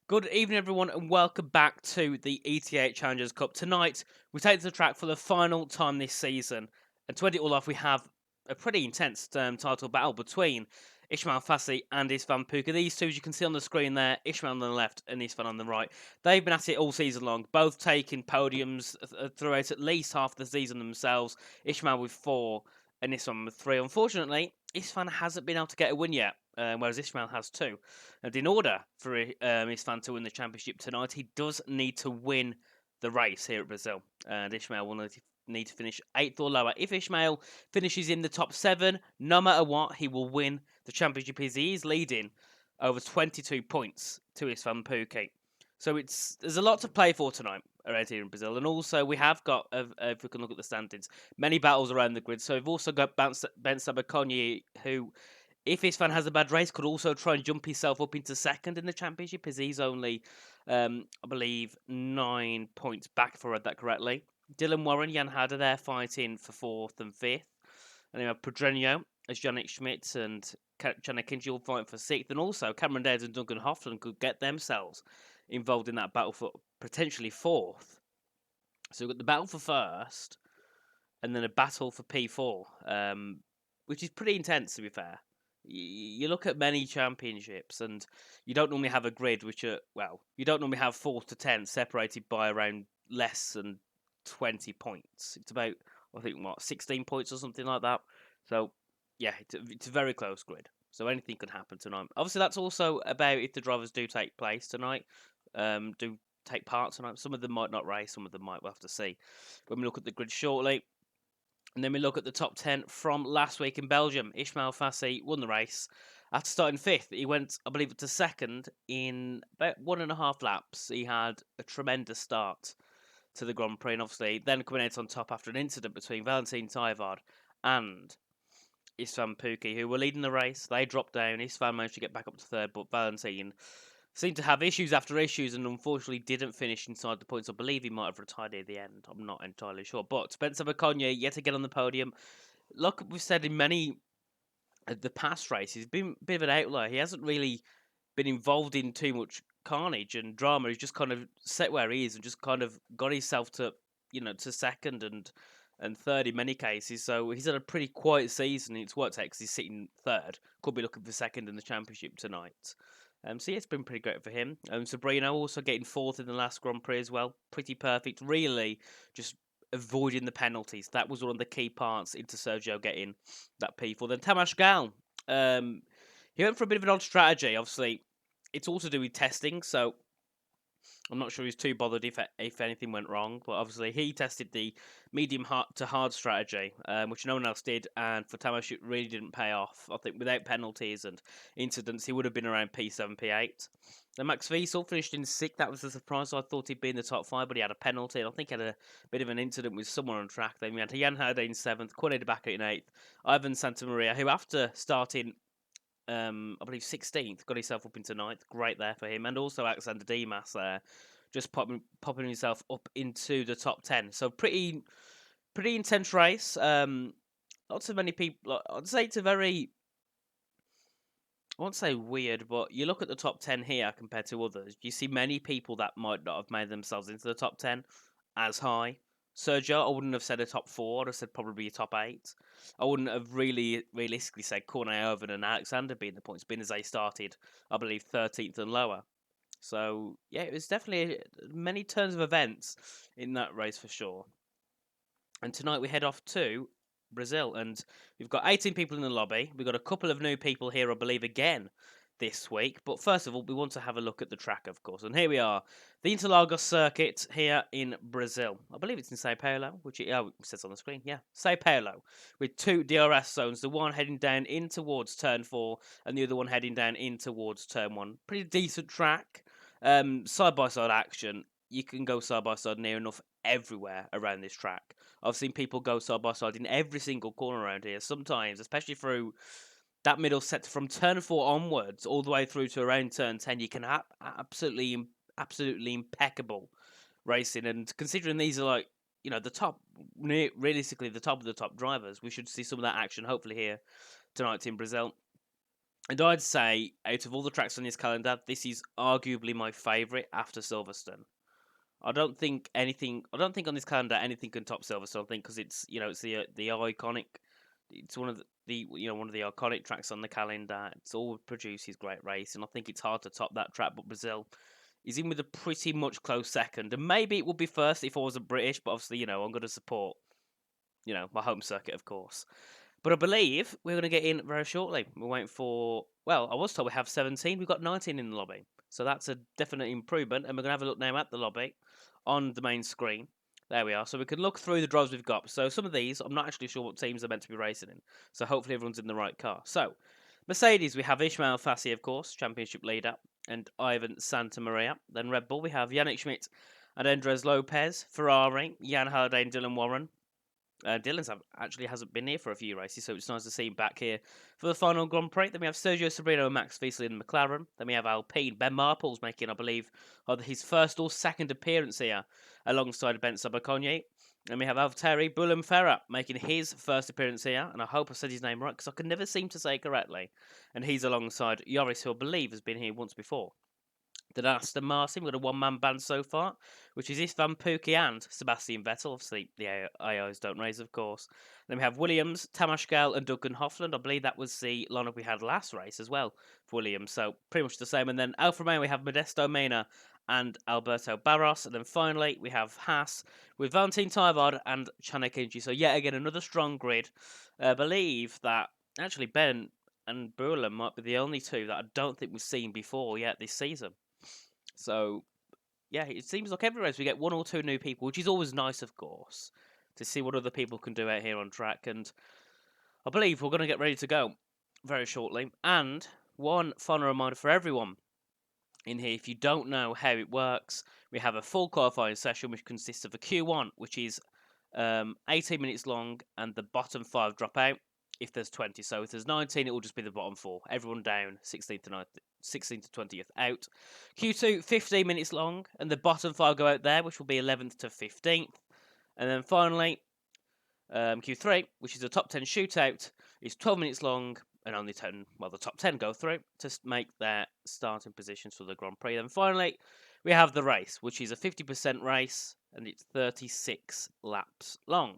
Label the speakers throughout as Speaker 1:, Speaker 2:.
Speaker 1: Good evening, everyone, and welcome back to the ET8 Challengers Cup. Tonight, we take to the track for the final time this season. And to end it all off, we have a pretty intense title battle between Ismael Fahssi and István Puki. These two, as you can see on the screen there, Ismael on the left and István on the right. They've been at it all season long, both taking podiums throughout at least half the season themselves. Ismael with 4 and István with 3. Unfortunately, István hasn't been able to get a win yet, whereas Ismael has 2. And in order for István to win the championship tonight, he does need to win the race here at Brazil. And Ismael will need to finish 8th or lower. If Ismael finishes in the top 7, no matter what, he will win the championship as he is leading over 22 points to István Puki. So there's a lot to play for tonight around here in Brazil. And also we have got, if we can look at the standings, many battles around the grid. So we've also got Ben Sabakonyi, who, if István has a bad race, could also try and jump himself up into second in the championship, as he's only, I believe, 9 points back, if I read that correctly. Dylan Warren, Jan Hader, they're fighting for 4th and 5th. And then we have Pedreño as Janik Schmidt and Janik Kinji will fight for 6th. And also, Cameron Dares and Duncan Hoffman could get themselves involved in that battle for potentially 4th. So we've got the battle for 1st, and then a battle for P4, which is pretty intense, to be fair. You look at many championships and you don't normally have a grid which are, well, you don't normally have 4th to 10th separated by around less than 20 points. It's about, I think, 16 points or something like that. So, yeah, it's a very close grid. So anything can happen tonight. Obviously, that's also about if the drivers do take place tonight, do take part tonight. Some of them might not race, some of them might, we'll have to see when we look at the grid shortly. And then we look at the top 10 from last week in Belgium. Ismael Fahssi won the race after starting 5th. He went, I believe, to 2nd in about 1.5 laps. He had a tremendous start to the Grand Prix, and obviously then coming out on top after an incident between Valentin Tayvard and István Puki, who were leading the race. They dropped down. István managed to get back up to 3rd, but Valentin seemed to have issues after issues and unfortunately didn't finish inside the points. I believe he might have retired at the end. I'm not entirely sure. But Spencer Baconia yet again on the podium. Like we've said in many of the past races, he's been a bit of an outlier. He hasn't really been involved in too much carnage and drama. He's just kind of set where he is and just kind of got himself to, to 2nd and 3rd in many cases. So he's had a pretty quiet season. It's worked out because he's sitting 3rd. Could be looking for 2nd in the championship tonight. So yeah, it's been pretty great for him. Sabrino also getting 4th in the last Grand Prix as well. Pretty perfect. Really just avoiding the penalties. That was one of the key parts into Sergio getting that P4. Then Tamas Gal. He went for a bit of an odd strategy. Obviously, it's all to do with testing, so I'm not sure he's too bothered if anything went wrong. But obviously, he tested the medium to hard strategy, which no one else did. And for Tamas, it really didn't pay off. I think without penalties and incidents, he would have been around P7, P8. Then Max Wiesel finished in 6th. That was a surprise. I thought he'd be in the top 5, but he had a penalty. I think he had a bit of an incident with someone on track. Then we had Jan Herde in 7th, Corne de Baca in 8th, Ivan Santamaria, who after starting I believe 16th, got himself up into 9th. Great there for him. And also Alexander Dimas there, just popping himself up into the top 10. So pretty intense race. Lots of many people. I'd say it's a very, I won't say weird, but you look at the top 10 here compared to others, you see many people that might not have made themselves into the top 10 as high. Sergio, I wouldn't have said a top 4. I'd have said probably a top 8. I wouldn't have really realistically said Corneoven and Alexander being the points, being as they started, I believe, 13th and lower. So, yeah, it was definitely many turns of events in that race for sure. And tonight we head off to Brazil, and we've got 18 people in the lobby. We've got a couple of new people here, I believe, again this week. But first of all, we want to have a look at the track, of course. And here we are, the Interlagos circuit here in Brazil. I believe it's in Sao Paulo, which it says on the screen. Yeah, Sao Paulo, with 2 DRS zones. The one heading down in towards turn 4, and the other one heading down in towards turn 1. Pretty decent track. Side by side action. You can go side by side near enough everywhere around this track. I've seen people go side by side in every single corner around here. Sometimes, especially through that middle sector from turn 4 onwards, all the way through to around turn 10, you can have absolutely impeccable racing. And considering these are like, the top, realistically the top of the top drivers, we should see some of that action hopefully here tonight in Brazil. And I'd say, out of all the tracks on this calendar, this is arguably my favourite after Silverstone. I don't think anything. I don't think on this calendar anything can top Silverstone. I think because it's the iconic. It's one of one of the iconic tracks on the calendar. It's all produces great race, and I think it's hard to top that track. But Brazil is in with a pretty much close second, and maybe it would be first if I wasn't British. But obviously, I'm going to support my home circuit, of course. But I believe we're going to get in very shortly. We're waiting for. Well, I was told we have 17. We've got 19 in the lobby, so that's a definite improvement. And we're going to have a look now at the lobby on the main screen. There we are. So we can look through the drives we've got. So some of these, I'm not actually sure what teams are meant to be racing in. So hopefully everyone's in the right car. So Mercedes, we have Ismael Fahssi, of course, championship leader, and Ivan Santamaria. Then Red Bull, we have Yannick Schmidt and Andres Lopez. Ferrari, Jan Halliday and Dylan Warren. Dylan's actually hasn't been here for a few races, so it's nice to see him back here for the final Grand Prix. Then we have Sergio Sobrino and Max Wiesel in McLaren. Then we have Alpine. Ben Marple's making, I believe, either his first or second appearance here alongside Ben Sabaconyi. And we have Valtteri Bullem making his first appearance here, and I hope I said his name right because I can never seem to say it correctly. And he's alongside Joris, who I believe has been here once before. Then Aston Martin, we've got a one-man band so far, which is István, Puki and Sebastian Vettel. Obviously, the AIs don't race, of course. Then we have Williams, Tamas Gale and Duncan Hoffland. I believe that was the lineup we had last race as well for Williams, so pretty much the same. And then Alfa Romeo, we have Modesto Mena and Alberto Barros. And then finally, we have Haas with Valentin Tybard and Chanek Inji. So yet again, another strong grid. I believe that actually Ben and Burlem might be the only two that I don't think we've seen before yet this season. So, yeah, it seems like every race we get one or two new people, which is always nice, of course, to see what other people can do out here on track. And I believe we're going to get ready to go very shortly. And one final reminder for everyone in here, if you don't know how it works, we have a full qualifying session which consists of a Q1, which is 18 minutes long, and the bottom 5 drop out if there's 20. So if there's 19, it will just be the bottom 4. Everyone down, 16th to 20th out. Q2, 15 minutes long, and the bottom 5 go out there, which will be 11th to 15th. And then finally, Q3, which is a top 10 shootout, is 12 minutes long, and only the top 10 go through to make their starting positions for the Grand Prix. Then finally, we have the race, which is a 50% race, and it's 36 laps long.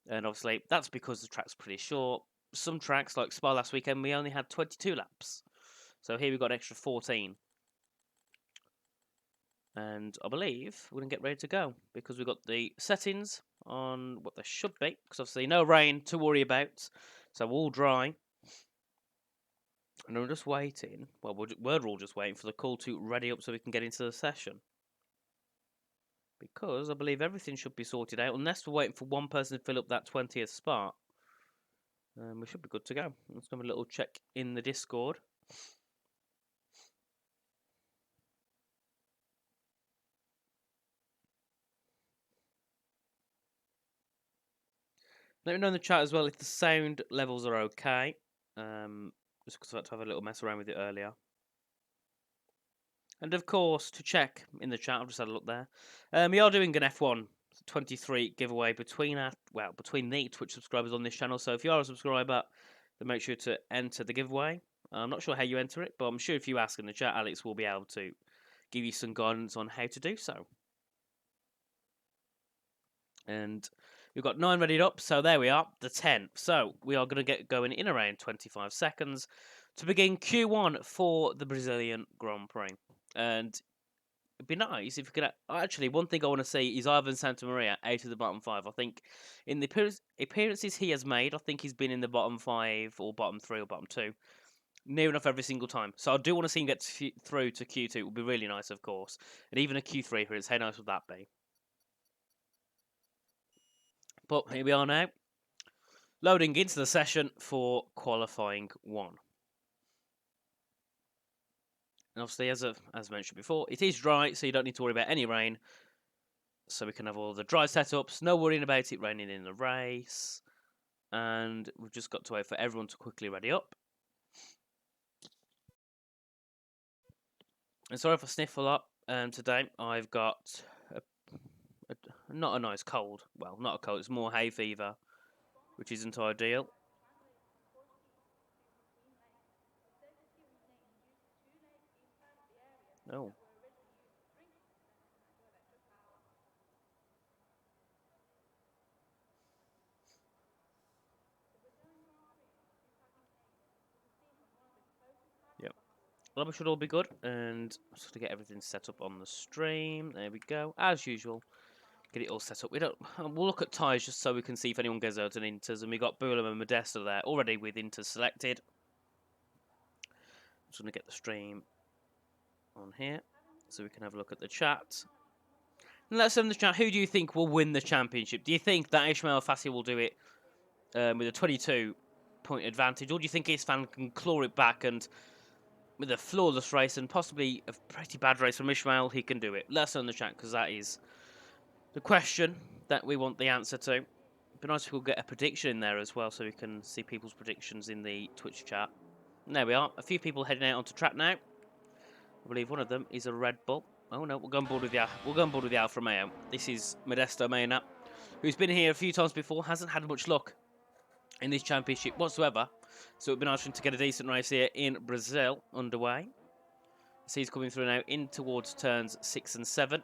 Speaker 1: And obviously, that's because the track's pretty short. Some tracks, like Spa last weekend, we only had 22 laps. So here we've got an extra 14. And I believe we're going to get ready to go because we've got the settings on what they should be. Because obviously, no rain to worry about. So all dry. And we're just waiting. Well, we're all just waiting for the call to ready up so we can get into the session. Because I believe everything should be sorted out, unless we're waiting for one person to fill up that 20th spot. We should be good to go. Let's have a little check in the Discord. Let me know in the chat as well if the sound levels are okay. Just because I had to have a little mess around with it earlier. And of course, to check in the chat, I've just had a look there. We are doing an F1 23 giveaway between the Twitch subscribers on this channel. So if you are a subscriber, then make sure to enter the giveaway. I'm not sure how you enter it, but I'm sure if you ask in the chat, Alex will be able to give you some guidance on how to do so. And we've got 9 readied up, so there we are, the 10. So we are going to get going in around 25 seconds to begin Q1 for the Brazilian Grand Prix. And it'd be nice if we could. Actually, one thing I want to see is Ivan Santamaria out of the bottom 5. I think in the appearances he has made, I think he's been in the bottom 5 or bottom 3 or bottom 2. Near enough every single time. So I do want to see him get through to Q2. It would be really nice, of course. And even a Q3 appearance, how nice would that be? But here we are now. Loading into the session for qualifying 1. And obviously, as mentioned before, it is dry, so you don't need to worry about any rain. So we can have all the dry setups, no worrying about it raining in the race. And we've just got to wait for everyone to quickly ready up. And sorry if I sniff a lot today. I've got not a nice cold. Well, not a cold, it's more hay fever, which isn't ideal. Oh. Yep. Well, we should all be good, and I'm just going to get everything set up on the stream. There we go. As usual, get it all set up. We'll look at ties just so we can see if anyone goes out and Inters, and we got Boulam and Modesto there already with Inters selected. I'm just going to get the stream on here so we can have a look at the chat. And let's know in the chat, who do you think will win the championship? Do you think that Ismael Fahssi will do it with a 22-point advantage, or do you think István can claw it back and with a flawless race and possibly a pretty bad race from Ismael, he can do it? Let us know in the chat, because that is the question that we want the answer to. It'd be nice if we could get a prediction in there as well, so we can see people's predictions in the Twitch chat. And there we are. A few people heading out onto track now. I believe one of them is a Red Bull. Oh no, we'll go on board with the Alfa Romeo. This is Modesto Mena, who's been here a few times before, hasn't had much luck in this championship whatsoever. So it'd be nice for him to get a decent race here in Brazil underway. So he's coming through now in towards turns 6 and 7.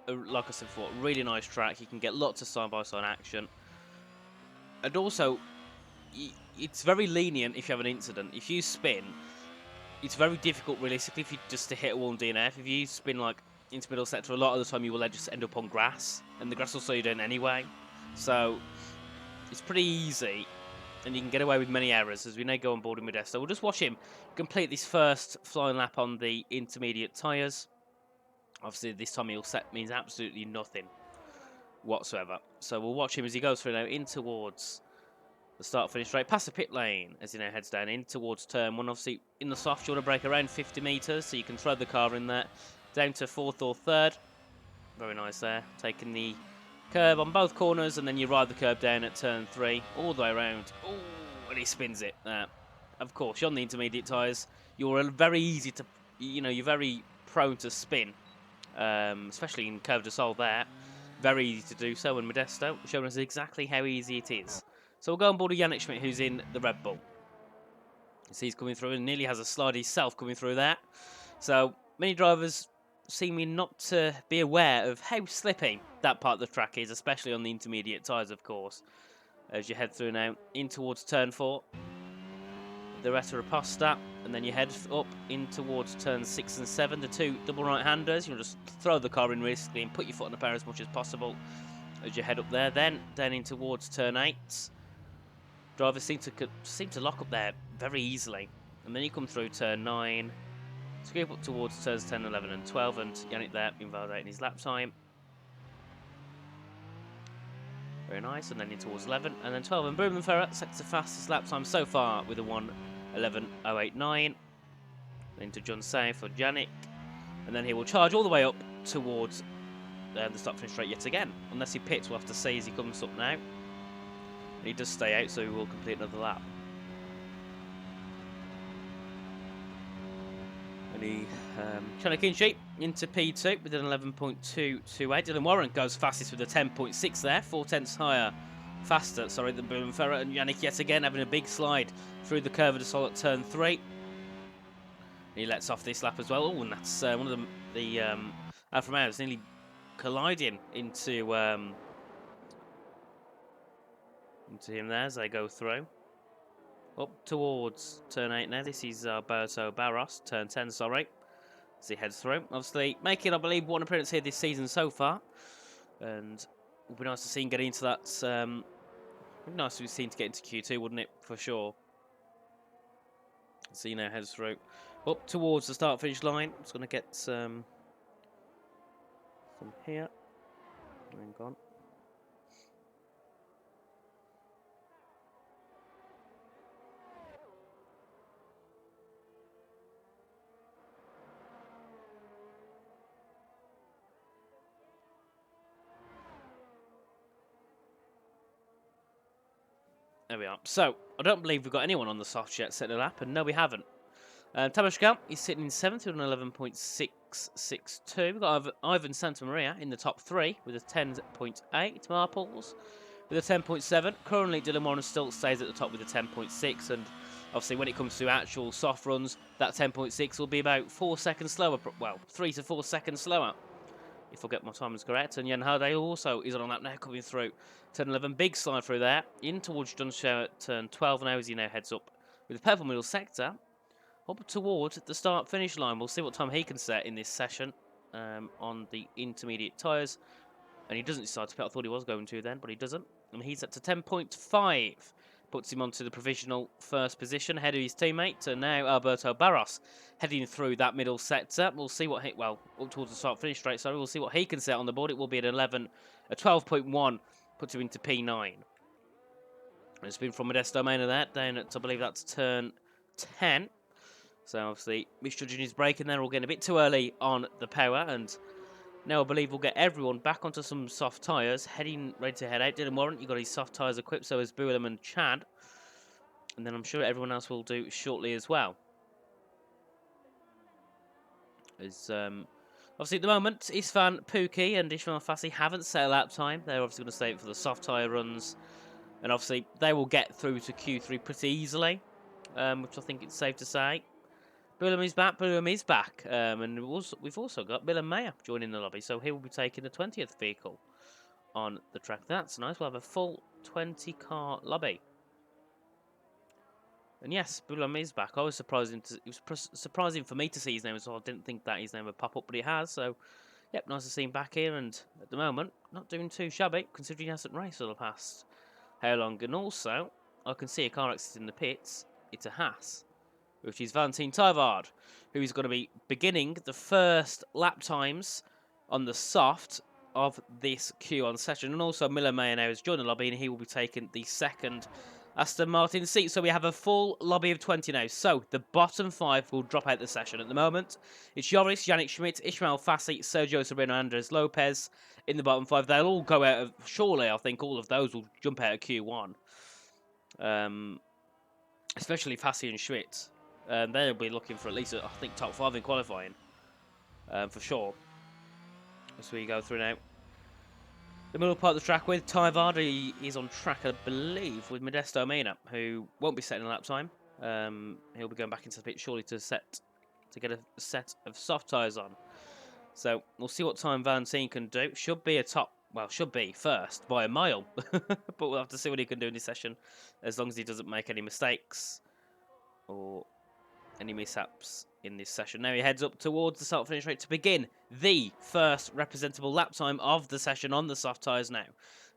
Speaker 1: Like I said before, really nice track. You can get lots of side-by-side action. And also, it's very lenient if you have an incident. If you spin, it's very difficult realistically if you just to hit a wall in DNF. If you spin like into middle sector, a lot of the time you will just end up on grass, and the grass will slow you down anyway. So it's pretty easy, and you can get away with many errors as we now go on board in Modesto. We'll just watch him complete this first flying lap on the intermediate tyres. Obviously, this time he'll set means absolutely nothing whatsoever. So we'll watch him as he goes through now in towards the start-finish straight, past the pit lane as he now heads down in towards turn 1. Obviously, in the soft, you want to brake around 50 metres, so you can throw the car in there, down to 4th or 3rd. Very nice there. Taking the curb on both corners, and then you ride the curb down at turn 3, all the way around. Oh, and he spins it. Of course, you're on the intermediate tyres. You're very easy to, you're very prone to spin, especially in Curve de Sol there. Very easy to do so, and Modesto showing us exactly how easy it is. So we'll go on board with Yannick Schmidt, who's in the Red Bull. You see he's coming through and nearly has a slide himself coming through there. So many drivers seeming not to be aware of how slippy that part of the track is, especially on the intermediate tyres, of course. As you head through now in towards turn 4, the Retta Raposta, and then you head up in towards turns 6 and 7, the two double right-handers. You'll just throw the car in realistically and put your foot on the power as much as possible as you head up there. Then down in towards turn 8. Drivers seem to lock up there very easily, and then you come through turn 9, scoop up towards turns 10, 11 and 12, and Yannick there invalidating his lap time. Very nice, and then in towards 11, and then 12, and Boulam sets the fastest lap time so far with a 1:11.089. Into John Say for Yannick, and then he will charge all the way up towards the start-finish straight yet again, unless he pits. We'll have to see as he comes up now. He does stay out, so he will complete another lap. And he, Chanakinchi into P2 with an 11.228. Dylan Warren goes fastest with a 10.6 there, 4 tenths faster, than Boulam, and Yannick yet again having a big slide through the Curve de Sol at turn 3. He lets off this lap as well. Oh, and that's one of the Alfa Romeos nearly colliding into him there as they go through. Up towards turn 8 now. This is Alberto Barros, turn 10, sorry. As he heads through. Obviously, making, I believe, one appearance here this season so far. And it would be nice to see him get into that. Would be nice to see him to get into Q2, wouldn't it? For sure. So he now heads through. Up towards the start-finish line. It's going to get some here. Hang on. There we are. So, I don't believe we've got anyone on the soft yet setting a lap, and no, we haven't. Tabashka, he's sitting in 7th with an 11.662. We've got Ivan Santamaria in the top 3 with a 10.8. Marples with a 10.7. Currently, Dylan Warren still stays at the top with a 10.6, and Obviously, when it comes to actual soft runs, that 10.6 will be about 4 seconds slower. Well, 3 to 4 seconds slower, if I get my times correct. And Jan Hade also is on a lap now, coming through. Turn 11, big slide through there. In towards Dunshaw at turn 12 now as he now heads up with the purple middle sector. Up towards the start-finish line. We'll see what time he can set in this session on the intermediate tyres. And he doesn't decide to pit. I thought he was going to then, but he doesn't. And he's up to 10.5. Puts him onto the provisional first position, ahead of his teammate. And now Alberto Barros heading through that middle sector. We'll see what he, well, up towards the start-finish straight, sorry. We'll see what he can set on the board. It will be at 11, a 12.1, puts him into P9. And it's been from Modesto Manor there, down at, I believe that's turn 10. So obviously, misjudging his braking there, we're getting a bit too early on the power, and now I believe we'll get everyone back onto some soft tyres, heading ready to head out. Dylan Warren, you've got his soft tyres equipped, so is Buelam and Chad. And then I'm sure everyone else will do shortly as well. As obviously at the moment, István, Puki and Ismael Fahssi haven't set a lap time. They're obviously going to stay for the soft tyre runs. And obviously, they will get through to Q3 pretty easily, which I think it's safe to say. Buelam is back, and we've also got Willem Mayer joining the lobby, so he will be taking the 20th vehicle on the track. That's nice. We'll have a full 20-car lobby. And yes, Buelam is back. I was surprised. It was surprising for me to see his name as well. I didn't think that his name would pop up, but it has. So, yep, nice to see him back here. And at the moment, not doing too shabby, considering he hasn't raced for the past how long. And also, I can see a car exit in the pits. It's a Haas, which is Valentin Tyvard, who is going to be beginning the first lap times on the soft of this Q1 session. And also Miller Mayer now has joined the lobby, and he will be taking the second Aston Martin seat. So we have a full lobby of 20 now. So the bottom 5 will drop out the session. At the moment, it's Joris, Yannick Schmidt, Ismael Fahssi, Sergio Sobrino, Andres Lopez in the bottom 5. They'll all go out of, surely I think all of those will jump out of Q1. Especially Fahssi and Schmidt. They'll be looking for at least, I think, top 5 in qualifying, for sure. As we go through now. The middle part of the track with Tyvard, he's on track, I believe, with Modesto Mina, who won't be setting a lap time. He'll be going back into the pit shortly to get a set of soft tyres on. So we'll see what time Valentin can do. Should be first by a mile, but we'll have to see what he can do in this session, as long as he doesn't make any mistakes or any mishaps in this session. Now he heads up towards the start finish rate to begin the first representable lap time of the session on the soft tyres now.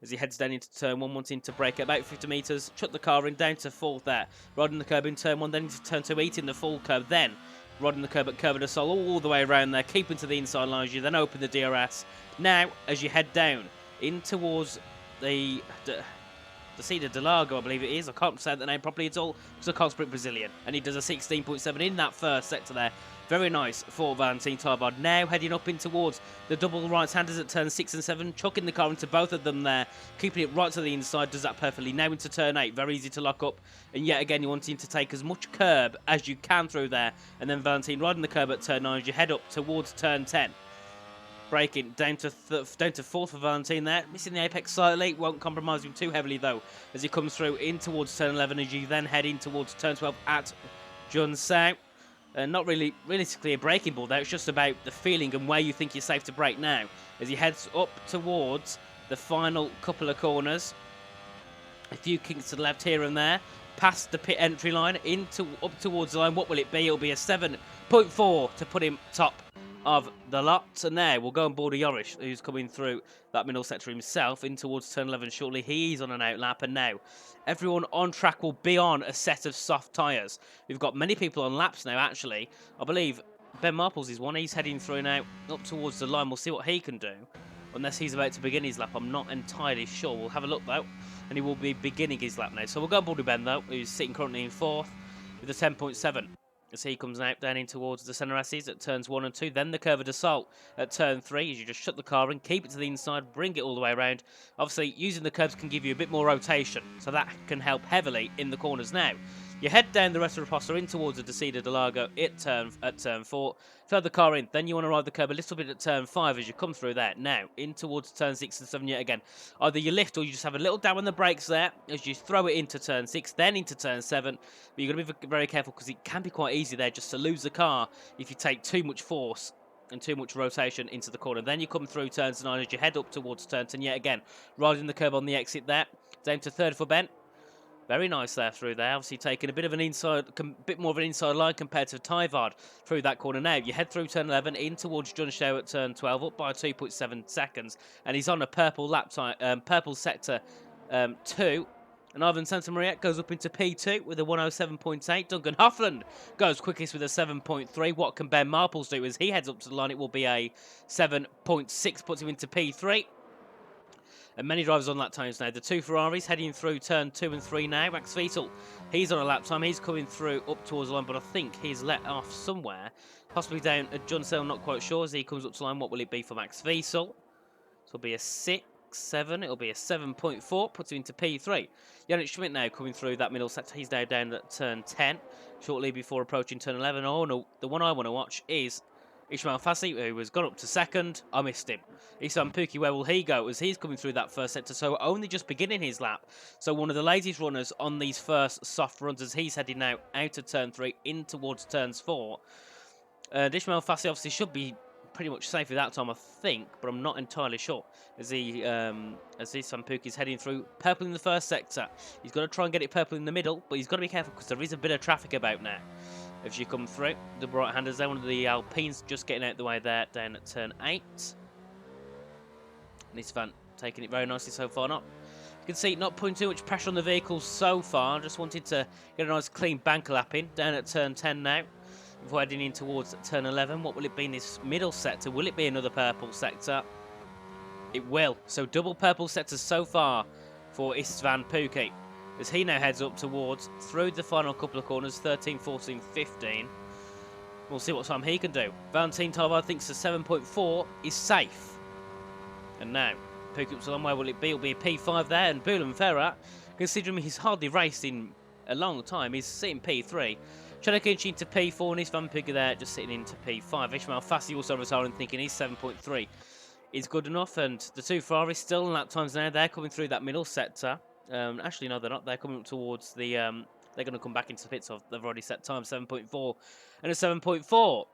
Speaker 1: As he heads down into turn 1, wanting to brake at about 50 metres, chuck the car in, down to 4th there, riding the curb in turn 1, then into turn 2, eating the full curb, then riding the curb at Curva de Sol all the way around there, keeping to the inside line as you then open the DRS. Now, as you head down in towards the Cida de Largo, I believe it is. I can't say the name properly at all because I can't speak Brazilian. And he does a 16.7 in that first sector there. Very nice for Valentin Tyvard. Now heading up in towards the double right-handers at turn 6 and 7. Chucking the car into both of them there. Keeping it right to the inside. Does that perfectly. Now into turn 8. Very easy to lock up. And yet again, you're wanting to take as much curb as you can through there. And then Valentin riding the curb at turn 9 as you head up towards turn 10. Braking down to 4th for Valentin there. Missing the apex slightly. Won't compromise him too heavily though as he comes through in towards turn 11 as you then head in towards turn 12 at Junsao. Not really realistically a braking ball though. It's just about the feeling and where you think you're safe to brake now. As he heads up towards the final couple of corners. A few kinks to the left here and there. Past the pit entry line up towards the line. What will it be? It'll be a 7.4 to put him top of the lot. And there we'll go on board of Yorish, who's coming through that middle sector himself in towards turn 11 shortly. He's on an outlap, and now everyone on track will be on a set of soft tyres. We've got many people on laps now, actually. I believe Ben Marples is one. He's heading through now up towards the line. We'll see what he can do, unless he's about to begin his lap. I'm not entirely sure. We'll have a look though, and he will be beginning his lap now. So we'll go on board with Ben though, who's sitting currently in 4th with a 10.7. As he comes out down in towards the Senna S's at turns 1 and 2, then the Curva de Sol at turn 3, as you just shut the car in, keep it to the inside, bring it all the way around. Obviously, using the curbs can give you a bit more rotation, so that can help heavily in the corners now. You head down the rest of the Riposta in towards the Descida de Largo at turn 4. Throw the car in, then you want to ride the curb a little bit at turn 5 as you come through there. Now, in towards turn 6 and 7 yet again. Either you lift or you just have a little dab on the brakes there as you throw it into turn 6, then into turn 7. But you've got to be very careful because it can be quite easy there just to lose the car if you take too much force and too much rotation into the corner. Then you come through turns 9 as you head up towards turn 10 yet again. Riding the curb on the exit there. Down to third for Ben. Very nice there through there. Obviously taking a bit more of an inside line compared to Tyvard through that corner now. You head through turn 11 in towards John Show at turn 12, up by 2.7 seconds. And he's on a purple lap time, purple sector 2. And Ivan Santamaria goes up into P2 with a 107.8. Duncan Hoffland goes quickest with a 7.3. What can Ben Marples do as he heads up to the line? It will be a 7.6, puts him into P3. And many drivers on lap times now. The two Ferraris heading through turn 2 and 3 now. Max Vettel, he's on a lap time. He's coming through up towards the line, but I think he's let off somewhere. Possibly down at John Sale, not quite sure. As he comes up to the line, what will it be for Max Vettel? So it'll be a 6, 7. It'll be a 7.4. Puts him into P3. Yannick Schmidt now coming through that middle sector. He's now down at turn 10, shortly before approaching turn 11. Oh no, the one I want to watch is Ismael Fahssi, who has gone up to second. I missed him. István Puki, where will he go as he's coming through that first sector? So only just beginning his lap. So one of the latest runners on these first soft runs as he's heading now out of turn 3 in towards turns 4. Ismael Fahssi obviously should be pretty much safe at that time, I think, but I'm not entirely sure. As István Puki is heading through purple in the first sector. He's got to try and get it purple in the middle, but he's got to be careful because there is a bit of traffic about now. If you come through, the right-handers there, one of the Alpines just getting out the way there, down at turn 8. And István taking it very nicely so far. You can see not putting too much pressure on the vehicle so far. Just wanted to get a nice clean bank lap in, down at turn 10 now. Before heading in towards turn 11, what will it be in this middle sector? Will it be another purple sector? It will. So double purple sectors so far for István Puki, as he now heads up towards, through the final couple of corners, 13, 14, 15. We'll see what time he can do. Valentin Tyvard thinks the 7.4 is safe. And now, Puki up to the line, where will it be? It'll be a P5 there, and Boulan Ferrat, considering he's hardly raced in a long time, he's sitting P3. Chanakinchi into P4, and István Puki there, just sitting into P5. Ismael Fahssi also retiring, thinking he's 7.3 is good enough, and the two Ferraris still in lap times now. They're coming through that middle sector. Actually, no, they're not. They're coming up towards the... they're going to come back into the pits. They've already set time, 7.4 and a 7.4.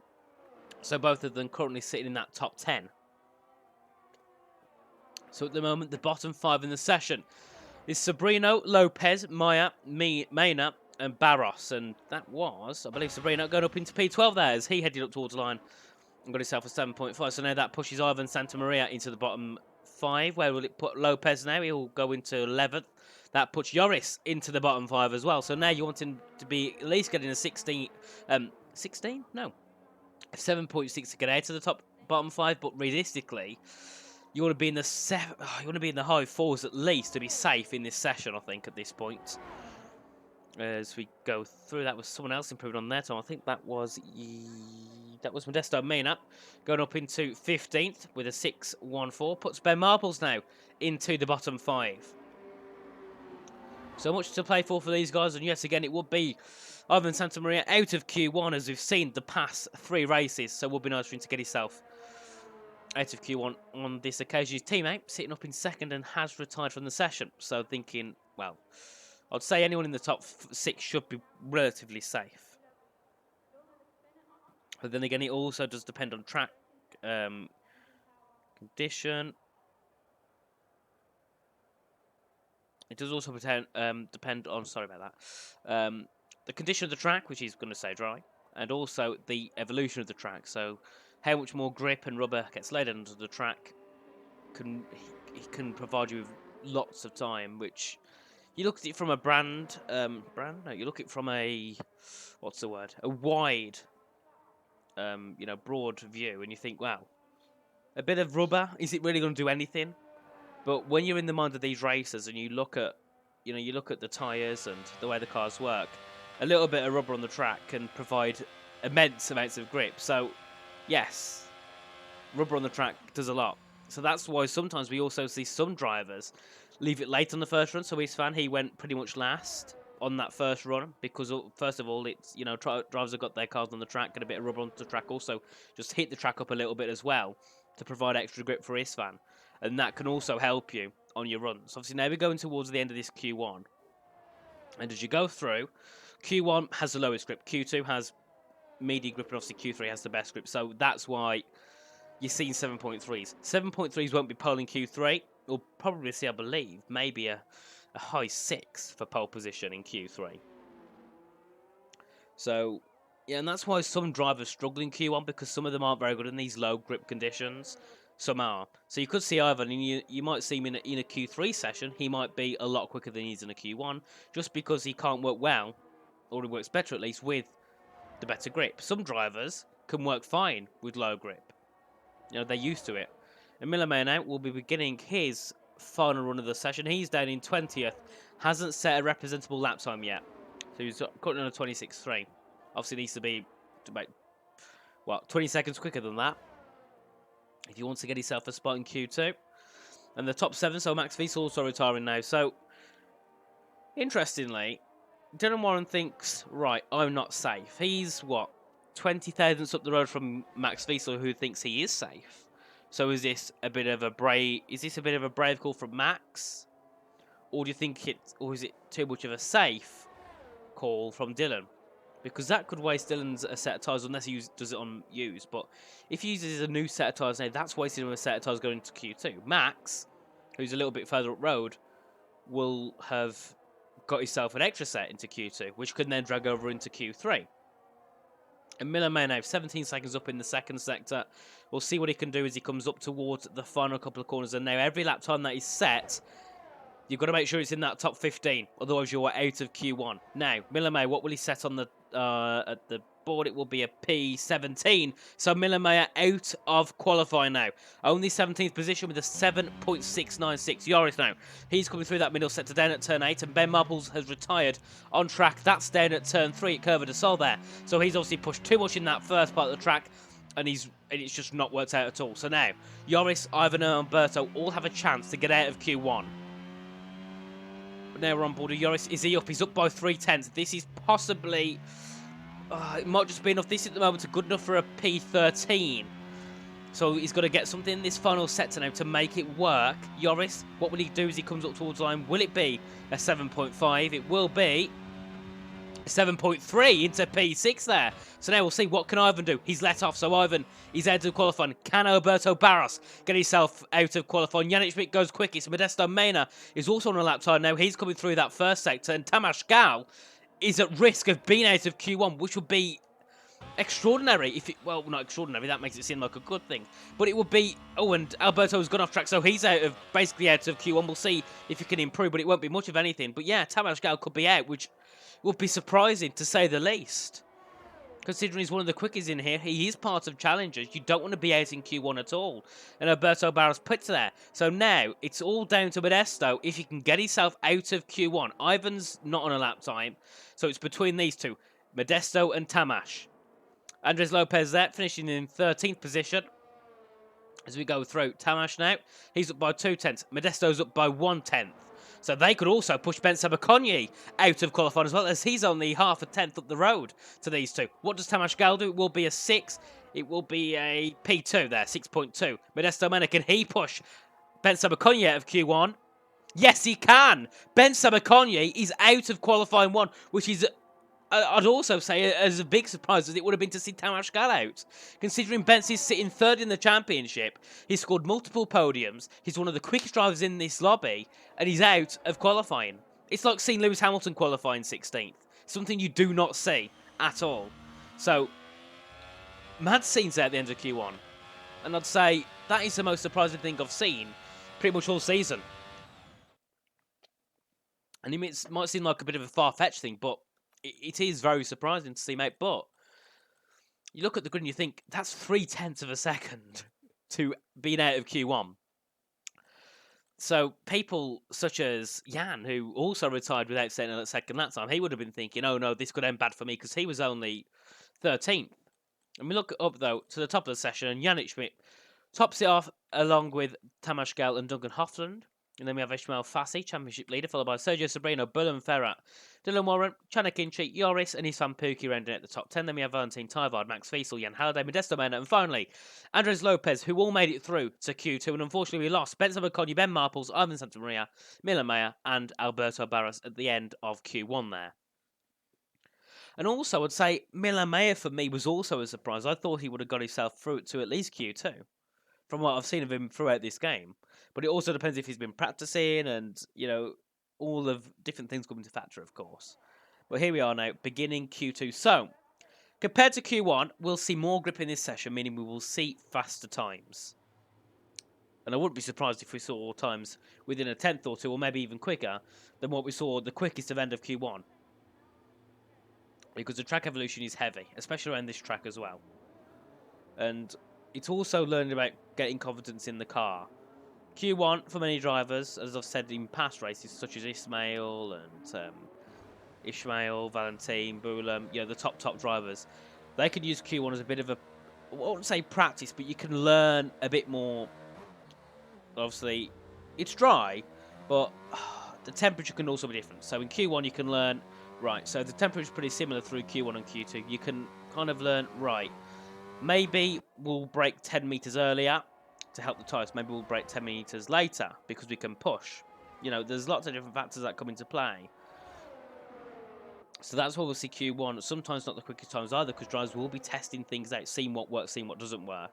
Speaker 1: So both of them currently sitting in that top 10. So at the moment, the bottom 5 in the session is Sabrino, Lopez, Maya, Mena, and Barros. And that was, I believe, Sabrino going up into P12 there as he headed up towards the line and got himself a 7.5. So now that pushes Ivan Santamaria into the bottom 5. Where will it put Lopez now? He'll go into 11th. That puts Joris into the bottom 5 as well. So now you want him to be at least getting a 16. 16? No. A 7.6 to get out of the bottom 5. But realistically, you want to be in the you want to be in the high 4s at least to be safe in this session, I think, at this point. As we go through, that was someone else improving on their time. I think that was Modesto Mena going up into 15th with a 6.14. Puts Ben Marples now into the bottom 5. So much to play for these guys, and yet again it would be Ivan Santamaria out of Q1 as we've seen the past 3 races. So it would be nice for him to get himself out of Q1 on this occasion. His teammate sitting up in 2nd and has retired from the session. So thinking, well, I'd say anyone in the top 6 should be relatively safe. But then again, it also does depend on track condition. It does also depend on, sorry about that, the condition of the track, which is going to stay dry, and also the evolution of the track. So how much more grip and rubber gets laid onto the track can provide you with lots of time, which you look at it from a you look at it from a, what's the word, a wide, broad view, and you think, wow, a bit of rubber, is it really going to do anything? But when you're in the mind of these racers and you look at the tyres and the way the cars work, a little bit of rubber on the track can provide immense amounts of grip. So, yes, rubber on the track does a lot. So that's why sometimes we also see some drivers leave it late on the first run. So István, he went pretty much last. on that first run because first of all, it's drivers have got their cars on the track, get a bit of rubber onto the track, also just hit the track up a little bit as well to provide extra grip for István, and that can also help you on your runs. Obviously, now we're going towards the end of this Q1, and as you go through, Q1 has the lowest grip, Q2 has medium grip, and obviously Q3 has the best grip. So that's why you're seeing 7.3s. 7.3s won't be polling Q3. We'll probably see, I believe, maybe a high 6 for pole position in Q3. So, yeah, and that's why some drivers struggle in Q1 because some of them aren't very good in these low grip conditions. Some are. So you could see Ivan, and you might see him in a Q3 session. He might be a lot quicker than he is in a Q1 just because he can't work well, or he works better at least, with the better grip. Some drivers can work fine with low grip. They're used to it. And Miller now will be beginning his final run of the session. He's down in 20th. Hasn't set a representable lap time yet. So he's cutting on a 26.3. Obviously needs to be about 20 seconds quicker than that if he wants to get himself a spot in Q2. And the top 7, so Max V's also retiring now. So, interestingly, Dylan Warren thinks, right, I'm not safe. He's, 20 thousandths up the road from Max V's, who thinks he is safe. So is this a bit of a brave call from Max? Or do you think or is it too much of a safe call from Dylan? Because that could waste Dylan's a set of tyres unless he does it on used. But if he uses a new set of tyres now, that's wasting him a set of tyres going into Q2. Max, who's a little bit further up road, will have got himself an extra set into Q2, which can then drag over into Q3. And Miller may now have 17 seconds up in the second sector. We'll see what he can do as he comes up towards the final couple of corners. And now every lap time that is set, you've got to make sure it's in that top 15. Otherwise, you're out of Q1. Now, Miller May, what will he set on at the board? It will be a P17. So Miller May are out of qualifying now. Only 17th position with a 7.696. Yoris now. He's coming through that middle sector down at turn 8. And Ben Marbles has retired on track. That's down at turn 3 at Curva de Sol there. So he's obviously pushed too much in that first part of the track. And it's just not worked out at all. So now, Yoris, Ivan and Umberto all have a chance to get out of Q1. Now we're on board with Yoris. Is he up? He's up by 3/10. This is possibly... it might just be enough. This at the moment is good enough for a P13. So he's got to get something in this final sector now to make it work. Yoris, what will he do as he comes up towards the line? Will it be a 7.5? It will be 7.3 into P6 there. So now we'll see what can Ivan do. He's let off, so Ivan is out of qualifying. Can Alberto Barros get himself out of qualifying? Yannick Schmidt goes quickest. Modesto Mena is also on a lap time now. He's coming through that first sector, and Tamas Gal is at risk of being out of Q1, which would be extraordinary. Well, not extraordinary, that makes it seem like a good thing. But it would be... Oh, and Alberto's gone off track, so he's basically out of Q1. We'll see if he can improve, but it won't be much of anything. But yeah, Tamas Gal could be out, which would be surprising to say the least. Considering he's one of the quickest in here, he is part of challengers. You don't want to be out in Q1 at all. And Alberto Barros puts there. So now it's all down to Modesto if he can get himself out of Q1. Ivan's not on a lap time, so it's between these two, Modesto and Tamash. Andres Lopez there, finishing in 13th position. As we go through, Tamash now, he's up by 2/10. Modesto's up by 1/10. So they could also push Ben Sabakonyi out of qualifying as well, as he's only half a tenth up the road to these two. What does Tamas Gal do? It will be a 6. It will be a P2 there, 6.2. Modesto Mena, can he push Ben Sabakonyi out of Q1? Yes, he can. Ben Sabakonyi is out of qualifying 1, which is... I'd also say as a big surprise as it would have been to see Tamas Gal out. Considering Benz is sitting 3rd in the championship, he's scored multiple podiums, he's one of the quickest drivers in this lobby, and he's out of qualifying. It's like seeing Lewis Hamilton qualifying 16th. Something you do not see at all. So, mad scenes there at the end of Q1. And I'd say that is the most surprising thing I've seen pretty much all season. And it might seem like a bit of a far-fetched thing, but it is very surprising to see, mate. But you look at the grid and you think, that's 0.3 of a second to being out of Q1. So people such as Jan, who also retired without setting a second lap time, he would have been thinking, oh no, this could end bad for me, because he was only 13th. And we look up, though, to the top of the session, and Yannick Schmidt tops it off along with Tamas Gal and Duncan Hofland. And then we have Ismael Fahssi, championship leader, followed by Sergio Sobrino, Bullen Ferrat, Dylan Warren, Chanakinchi, Yoris, and István Puki rounding at the top 10. Then we have Valentin Tyvard, Max Fiesel, Jan Halliday, Modesto Mena, and finally, Andres Lopez, who all made it through to Q2, and unfortunately we lost Benson McConaughey, Ben Marples, Ivan Santamaria, Milan Mayer, and Alberto Barros at the end of Q1 there. And also, I'd say Milan Mayer for me was also a surprise. I thought he would have got himself through to at least Q2, from what I've seen of him throughout this game. But it also depends if he's been practicing and, all of different things come into factor, of course. But here we are now, beginning Q2. So, compared to Q1, we'll see more grip in this session, meaning we will see faster times. And I wouldn't be surprised if we saw times within a tenth or two, or maybe even quicker, than what we saw the quickest of end of Q1. Because the track evolution is heavy, especially around this track as well. And it's also learning about getting confidence in the car. Q1 for many drivers, as I've said in past races, such as Ismael and Ismael, Valentin, Boulam, the top drivers, they could use Q1 as a bit of a, I won't say practice, but you can learn a bit more. Obviously, it's dry, but the temperature can also be different. So in Q1, you can learn, right, so the temperature is pretty similar through Q1 and Q2. You can kind of learn, right, maybe we'll brake 10 meters earlier to help the tyres. Maybe we'll brake 10 meters later because we can push. There's lots of different factors that come into play. So that's why we'll see Q1. Sometimes not the quickest times either, because drivers will be testing things out, seeing what works, seeing what doesn't work.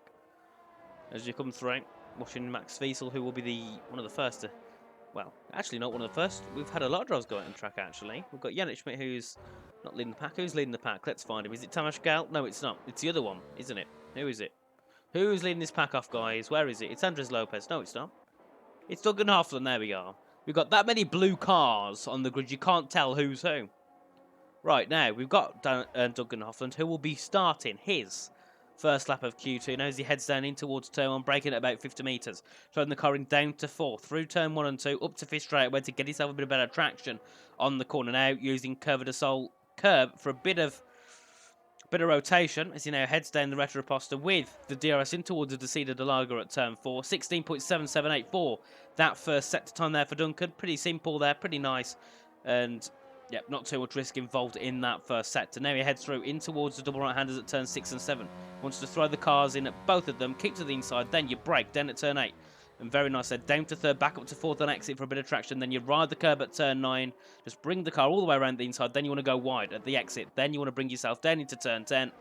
Speaker 1: As you come through, watching Max Fiesel, who will be one of the first to... Well, actually not one of the first. We've had a lot of drivers go out on track, actually. We've got Yannick Schmidt, who's not leading the pack. Who's leading the pack? Let's find him. Is it Tamas Gal? No, it's not. It's the other one, isn't it? Who is it? Who's leading this pack off, guys? Where is it? It's Andres Lopez. No, it's not. It's Duggan Hoffland. There we are. We've got that many blue cars on the grid, you can't tell who's who. Right, now, we've got Duggan Hoffland, who will be starting his first lap of Q2. Now as he heads down in towards turn 1, braking at about 50 metres. Throwing the car in down to 4th, through turn 1 and 2, up to 5th straightaway to get himself a bit of better traction on the corner now, using Curve de Sol curve for a bit of rotation as he now heads down the Retroposta with the DRS in towards the Descida de Lager at turn 4. 16.7784, that first sector time there for Duncan. Pretty simple there, pretty nice. And yep, not too much risk involved in that first sector. Now he heads through in towards the double right-handers at turn 6 and 7. Wants to throw the cars in at both of them, keep to the inside, then you brake, down at turn 8. And very nice there, down to 3rd, back up to 4th on exit for a bit of traction. Then you ride the curb at turn 9, just bring the car all the way around the inside. Then you want to go wide at the exit. Then you want to bring yourself down into turn 10.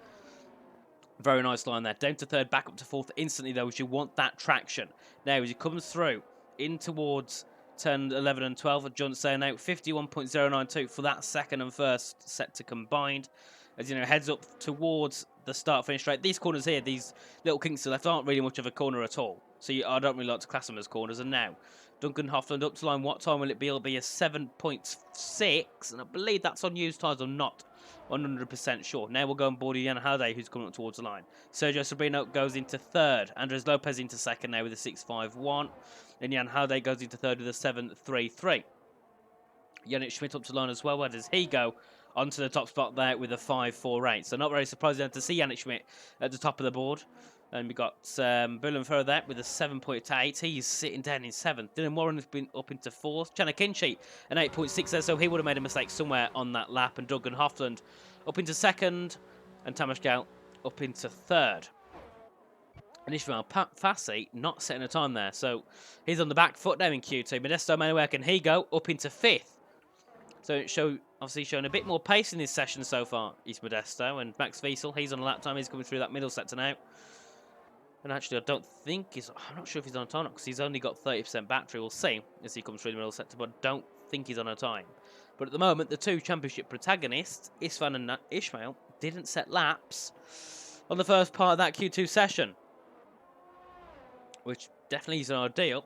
Speaker 1: Very nice line there, down to 3rd, back up to 4th instantly though, as you want that traction. Now as he comes through in towards turn 11 and 12, John's saying out 51.092 for that second and first sector combined. As heads up towards the start finish straight. These corners here, these little kinks to the left, aren't really much of a corner at all. So I don't really like to class them as corners. And now, Duncan Hoffland up to line. What time will it be? It'll be a 7.6. And I believe that's on used tyres or not. 100% sure. Now we'll go on board Jan Halliday, who's coming up towards the line. Sergio Sobrino goes into 3rd. Andres Lopez into 2nd now with a 6.51. And Jan Halliday goes into 3rd with a 7.33. Yannick Schmidt up to line as well. Where does he go? Onto the top spot there with a 5.48. So not very surprising to see Yannick Schmidt at the top of the board. And we've got Bullen Ferrer there with a 7.8. He's sitting down in 7th. Dylan Warren has been up into 4th. Chanakinchi an 8.6 there, so he would have made a mistake somewhere on that lap. And Duggan Hoffland up into 2nd. And Tamas Gal up into 3rd. And Ismael Fahssi not setting a time there. So he's on the back foot now in Q2. Modesto Mena, where can he go? Up into 5th. So obviously showing a bit more pace in this session so far, is Modesto. And Max Fiesel, he's on a lap time. He's coming through that middle sector now. And actually, I'm not sure if he's on a time because he's only got 30% battery. We'll see as he comes through the middle sector, but I don't think he's on a time. But at the moment, the two championship protagonists, István and Ismael, didn't set laps on the first part of that Q2 session, which definitely isn't ideal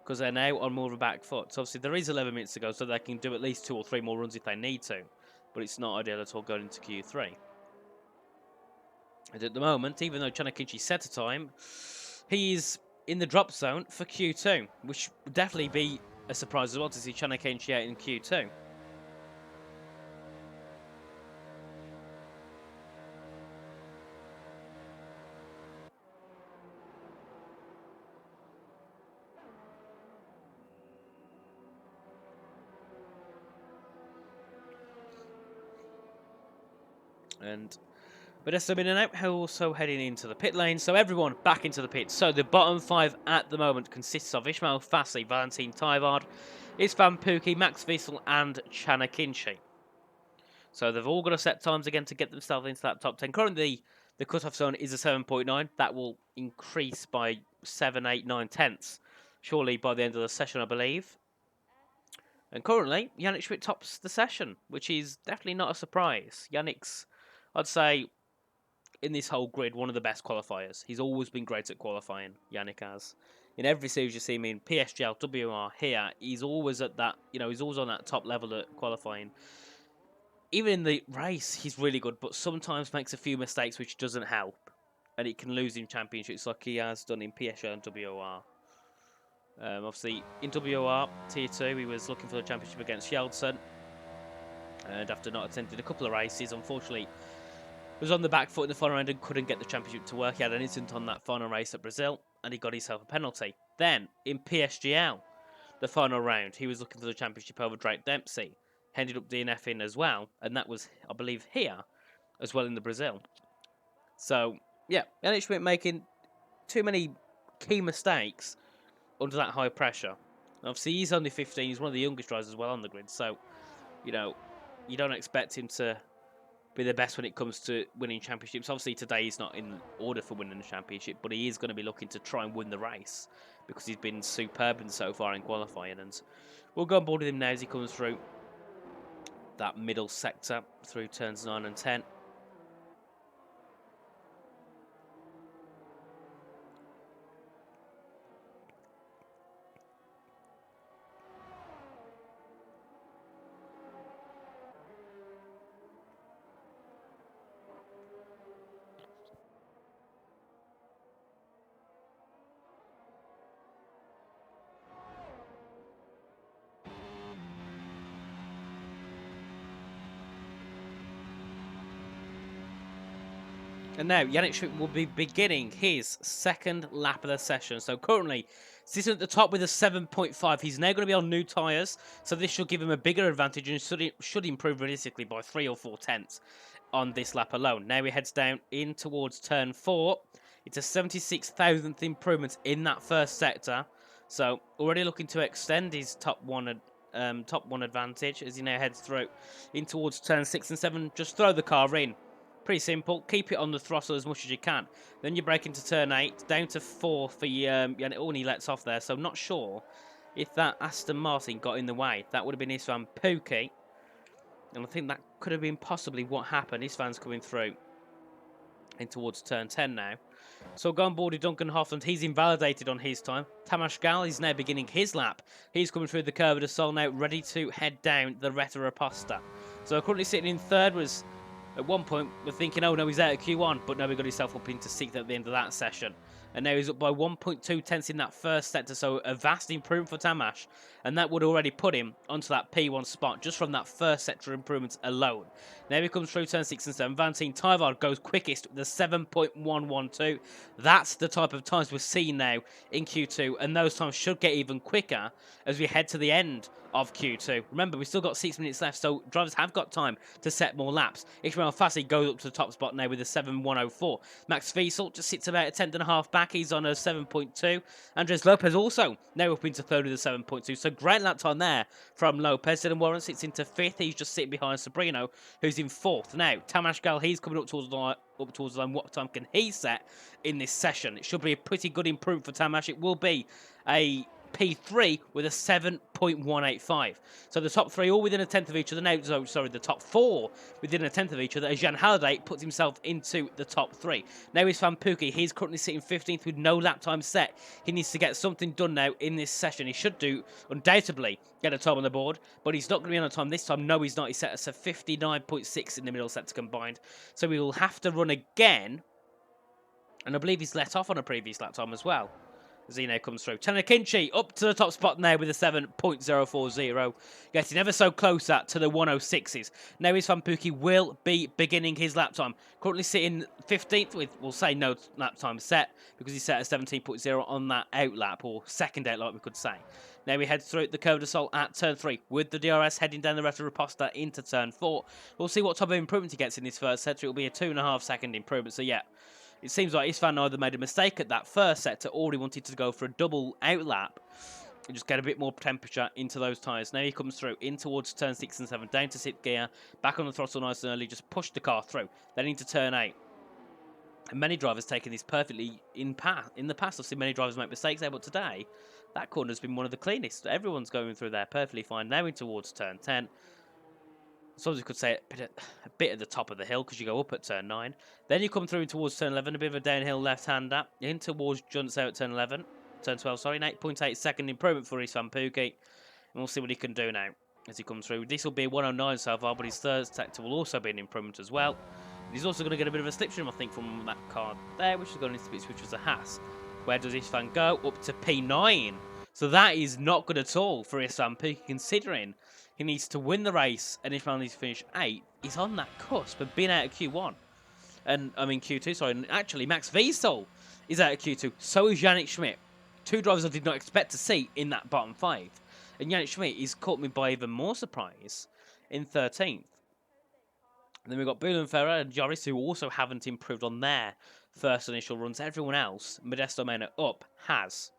Speaker 1: because they're now on more of a back foot. So obviously there is 11 minutes to go, so they can do at least 2 or 3 more runs if they need to. But it's not ideal at all going into Q3. And at the moment, even though Chanakinchi set a time, he's in the drop zone for Q2, which would definitely be a surprise as well to see Chanakinchi out in Q2. And Vanessa in and out, also heading into the pit lane. So everyone back into the pit. So the bottom 5 at the moment consists of Ismael, Fahssi, Valentin Tyvard, István, Puki, Max Wiesel and Chana Kinchi. So they've all got to set times again to get themselves into that top 10. Currently, the cutoff zone is a 7.9. That will increase by 7, 8, 9 tenths. Surely by the end of the session, I believe. And currently, Yannick Schmidt tops the session, which is definitely not a surprise. Yannick's, I'd say, in this whole grid, one of the best qualifiers. He's always been great at qualifying, Yannick has. In every series you see him in, PSGL, WR, here, he's always at that, he's always on that top level at qualifying. Even in the race, he's really good, but sometimes makes a few mistakes which doesn't help. And it can lose him championships like he has done in PSGL and WR. Obviously, in WR, Tier 2, he was looking for the championship against Yeltsin. And after not attending a couple of races, unfortunately, was on the back foot in the final round and couldn't get the championship to work. He had an incident on that final race at Brazil, and he got himself a penalty. Then, in PSGL, the final round, he was looking for the championship over Drake Dempsey. Ended up DNFing as well, and that was, I believe, here, as well in the Brazil. So, yeah, Yannick Schmidt making too many key mistakes under that high pressure. Obviously, he's only 15. He's one of the youngest drivers as well on the grid. So, you don't expect him to be the best when it comes to winning championships. Obviously, today he's not in order for winning the championship, but he is going to be looking to try and win the race because he's been superb so far in qualifying. And we'll go on board with him now as he comes through that middle sector through turns 9 and 10. And now, Yannick Schmidt will be beginning his second lap of the session. So currently, sitting at the top with a 7.5. He's now going to be on new tyres, so this should give him a bigger advantage and should improve realistically by 3 or 4 tenths on this lap alone. Now he heads down in towards turn 4. It's a 76,000th improvement in that first sector. So already looking to extend his top one advantage as he now heads through in towards turn 6 and 7. Just throw the car in. Pretty simple. Keep it on the throttle as much as you can. Then you brake into turn 8, down to 4 for when he lets off there. So not sure if that Aston Martin got in the way. That would have been István Puki. And I think that could have been possibly what happened. István's coming through in towards turn 10 now. So go on board with Duncan Hoffland. He's invalidated on his time. Tamas Gal is now beginning his lap. He's coming through the curve of the Sol now, ready to head down the Reta Raposta. So currently sitting in third was... At one point, we're thinking, oh no, he's out at Q1, but now he got himself up into 6th at the end of that session. And now he's up by 1.2 tenths in that first sector, so a vast improvement for Tamas. And that would already put him onto that P1 spot, just from that first sector improvements alone. Now he comes through turn 6 and 7. Valentin Tyvard goes quickest with a 7.112. That's the type of times we're seeing now in Q2, and those times should get even quicker as we head to the end of Q2. Remember, we've still got 6 minutes left, so drivers have got time to set more laps. Ismael Fahssi goes up to the top spot now with a 7.104. Max Wiesel just sits about a tenth and a half back. He's on a 7.2. Andres Lopez also now up into third with a 7.2. So great lap time there from Lopez. Dylan Warren sits into 5th. He's just sitting behind Sabrino, who's in 4th. Now, Tamas Gal, he's coming up towards the line. What time can he set in this session? It should be a pretty good improvement for Tamas. It will be a P3 with a 7.185. So the top 3 all within a tenth of each other. Now, the top 4 within a tenth of each other as Jan Halliday puts himself into the top 3. Now István Puki, he's currently sitting 15th with no lap time set. He needs to get something done now in this session. He should undoubtedly get a time on the board, but he's not going to be on a time this time. No, he's not. He set us a 59.6 in the middle sector combined. So we will have to run again. And I believe he's let off on a previous lap time as well. Zeno comes through. Tanakinchi up to the top spot now with a 7.040. Getting ever so close to the 106s. Now István Puki will be beginning his lap time. Currently sitting 15th with, we'll say no lap time set, because he set a 17.0 on that out lap, or second out lap we could say. Now he heads through the Curve de Sol at turn 3, with the DRS heading down the rest of Riposta into turn 4. We'll see what type of improvement he gets in this first sector. It will be a 2.5 second improvement, so yeah. It seems like István either made a mistake at that first sector or he wanted to go for a double out lap and just get a bit more temperature into those tyres. Now he comes through in towards turn 6 and 7, down to 6th gear, back on the throttle nice and early, just push the car through, then into turn 8. And many drivers taking this perfectly in the past. I've seen many drivers make mistakes there, but today, that corner has been one of the cleanest. Everyone's going through there perfectly fine. Now in towards turn 10. So you could say a bit at the top of the hill because you go up at turn 9. Then you come through towards turn 11, a bit of a downhill left-hander. In towards Juntz at turn 12, sorry. An 8.8 second improvement for István Puki. And we'll see what he can do now as he comes through. This will be a 109 so far, but his third sector will also be an improvement as well. He's also going to get a bit of a slipstream, I think, from that car there, which is going into pits, which was a Haas. Where does István go? Up to P9. So that is not good at all for István Puki, considering he needs to win the race, and Ismael needs to finish 8th. He's on that cusp of being out of Q1. And, I mean Q2, sorry. And actually, Max Wiesel is out of Q2. So is Yannick Schmidt. Two drivers I did not expect to see in that bottom 5. And Yannick Schmidt is caught me by even more surprise in 13th. And then we've got Bülent Ferrer and Joris, who also haven't improved on their first initial runs. Everyone else, Modesto Mena up, has.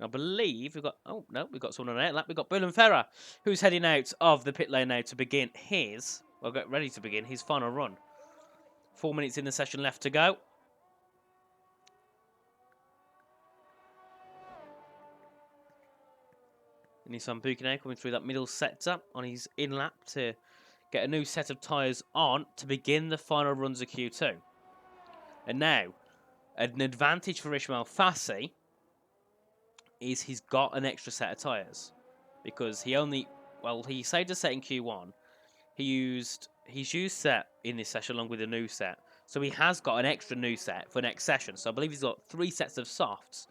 Speaker 1: I believe we've got, oh no, we've got someone on that lap. We've got Bülent Ferrer, who's heading out of the pit lane now to begin his, well, get ready to begin his final run. 4 minutes in the session left to go. And István Puki now coming through that middle sector on his in lap to get a new set of tyres on to begin the final runs of Q2. And now, an advantage for Ismael Fahssi is he's got an extra set of tyres. Because he only, well, he saved a set in Q1. He's used set in this session along with a new set. So he has got an extra new set for next session. So I believe he's got 3 sets of softs,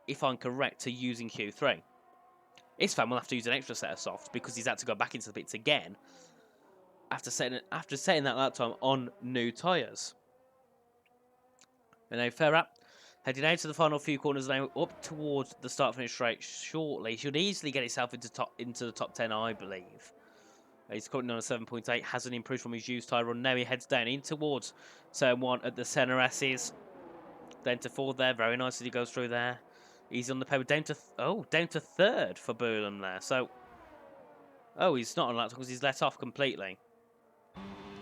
Speaker 1: if I'm correct, to use in Q3. István will have to use an extra set of softs because he's had to go back into the pits again after setting that lap time on new tyres. And now Ferrer heading out to the final few corners now, up towards the start-finish straight shortly. Should easily get himself into the top 10, I believe. He's currently on a 7.8, hasn't improved from his used tyre run. Now he heads down in towards turn 1 at the centre S's. Down to 4 there, very nice as he goes through there. He's on the paper, down to 3rd for Bülent there. So, he's not on lap time because he's let off completely.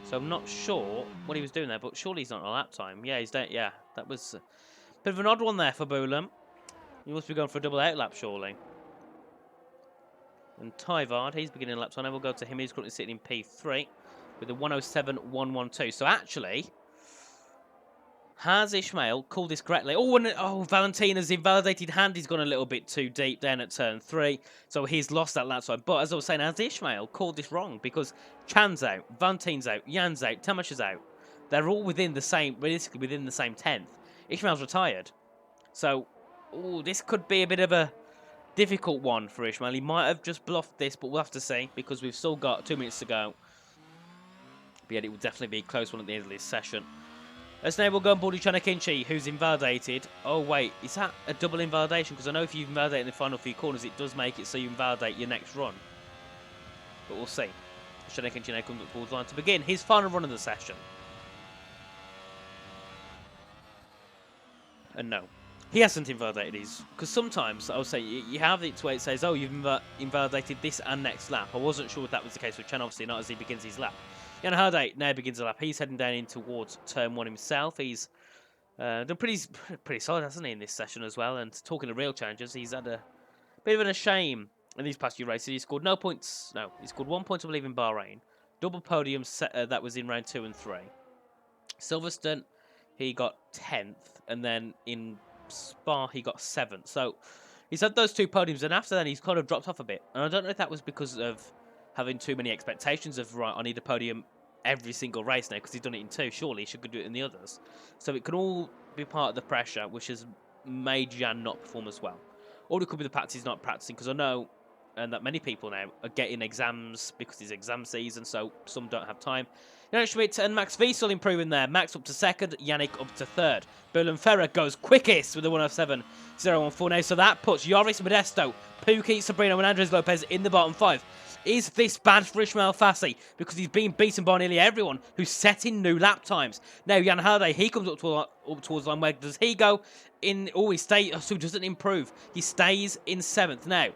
Speaker 1: So I'm not sure what he was doing there, but surely he's not on lap time. Yeah, he's down. Yeah, that was a bit of an odd one there for Bülent. He must be going for a double out lap, surely. And Tyvard, he's beginning lap time. Now we'll go to him. He's currently sitting in P3 with a 107.112. So actually, has Ismael called this correctly? Oh, Valentina's invalidated hand. He's gone a little bit too deep down at turn 3. So he's lost that lap time. But as I was saying, has Ismael called this wrong? Because Chan's out, Valentina's out, Jan's out, Tamas is out. They're all within the same, realistically within the same 10th. Ismael's retired. So, this could be a bit of a difficult one for Ismael. He might have just bluffed this, but we'll have to see because we've still got 2 minutes to go. But yeah, it will definitely be a close one at the end of this session. As now we'll go on board Tanakinchi, who's invalidated. Oh wait, is that a double invalidation? Because I know if you invalidate in the final few corners, it does make it so you invalidate your next run. But we'll see. Tanakinchi now comes up towards the line to begin his final run of the session. And no, he hasn't invalidated his. Because sometimes, I'll say, you have it where it says, oh, you've invalidated this and next lap. I wasn't sure if that was the case with Chan, obviously not as he begins his lap. Jan Hardate now begins a lap. He's heading down in towards turn 1 himself. He's done pretty solid, hasn't he, in this session as well. And talking to real challengers, he's had a bit of a shame in these past few races. He scored no points. No, he scored 1 point, I believe, in Bahrain. Double podium that was in round 2 and 3. Silverstone, he got 10th. And then in Spa, he got 7th. So he's had those 2 podiums. And after that, he's kind of dropped off a bit. And I don't know if that was because of having too many expectations of, right, I need a podium every single race now because he's done it in 2. Surely he should do it in the others. So it could all be part of the pressure, which has made Jan not perform as well. Or it could be the fact he's not practicing, because I know that many people now are getting exams because it's exam season, so some don't have time. Yannick Schmidt and Max Wiesel improving there. Max up to second, Yannick up to third. Bülent Ferrer goes quickest with a 107.014 now, so that puts Joris Modesto, Puki, Sabrino and Andres Lopez in the bottom 5. Is this bad for Ismael Fahssi? Because he's being beaten by nearly everyone who's setting new lap times. Now, Jan Halliday, he comes up towards the line. Where does he go? He stays, so doesn't improve. He stays in 7th. Now,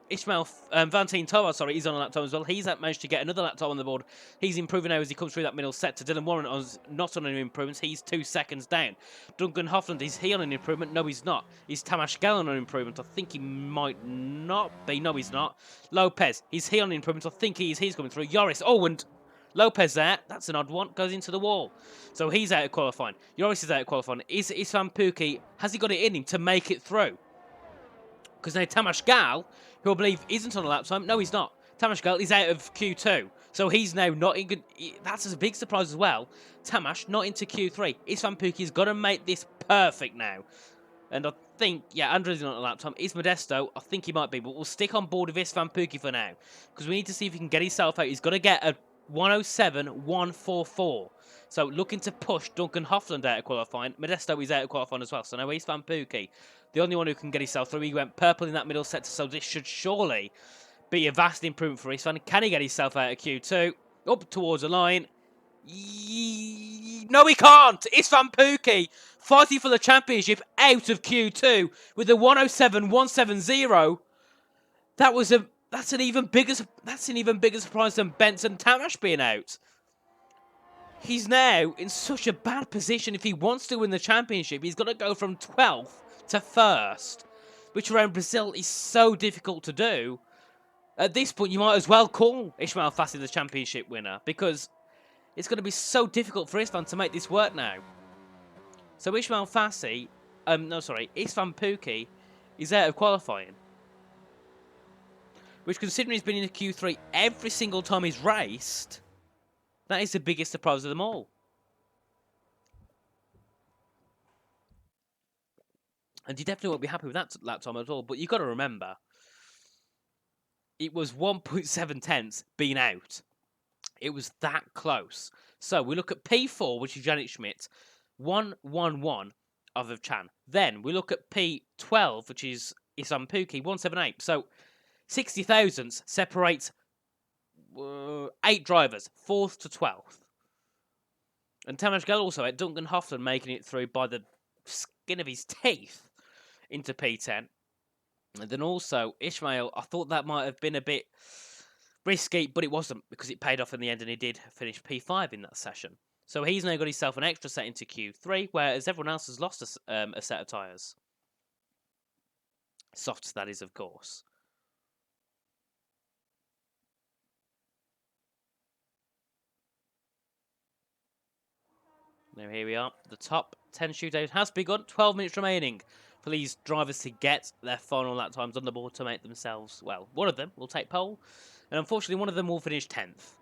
Speaker 1: Ismael Valentin Tovar, sorry, he's on a lap time as well. He's managed to get another lap time on the board. He's improving now as he comes through that middle set to Dylan Warren. Not on any improvements. He's 2 seconds down. Duncan Hoffland, is he on an improvement? No, he's not. Is Tamas Gallon on an improvement? I think he might not be. No, he's not. Lopez, is he on an improvement? I think he is. He's coming through. Joris, oh, and Lopez there. That's an odd one. Goes into the wall. So he's out of qualifying. Joris is out of qualifying. Is István Puki, has he got it in him to make it through? Because now Tamas Gal, who I believe isn't on a lap time. No, he's not. Tamas Gal is out of Q2. So he's now not in good. That's a big surprise as well. Tamas not into Q3. István Puki's got to make this perfect now. And I think, yeah, Andres not on a lap time. Is Modesto? I think he might be. But we'll stick on board with István Puki for now. Because we need to see if he can get himself out. He's got to get a 107.144. So looking to push Duncan Hoffland out of qualifying. Modesto is out of qualifying as well. So now István Puki, the only one who can get himself through. He went purple in that middle sector, so this should surely be a vast improvement for István. Can he get himself out of Q2? Up towards the line. No, he can't. István Puki fighting for the championship out of Q2 with a 107.170. That's an even bigger surprise than Benson Tamash being out. He's now in such a bad position. If he wants to win the championship, he's got to go from 12th to 1st, which around Brazil is so difficult to do. At this point, you might as well call Ismael Fahssi the championship winner, because it's going to be so difficult for István to make this work now. So Ismael Fahssi, István Puki is out of qualifying. Which, considering he's been in the Q3 every single time he's raced, that is the biggest surprise of them all. And you definitely won't be happy with that lap time at all. But you've got to remember, it was 1.7 tenths being out. It was that close. So we look at P4, which is Yannick Schmidt, 111 of Chan. Then we look at P12, which is István Puki, 178. So 60 thousandths separates 8 drivers, 4th to 12th. And Tamas Gal also at Duncan Hoffland making it through by the skin of his teeth into P10. And then also Ismael, I thought that might have been a bit risky, but it wasn't, because it paid off in the end and he did finish P5 in that session. So he's now got himself an extra set into Q3, whereas everyone else has lost a set of tyres. Softs, that is, of course. Now here we are. The top 10 shootout has begun. 12 minutes remaining for these drivers to get their final lap times on the board to make themselves, well, one of them will take pole. And unfortunately, one of them will finish 10th,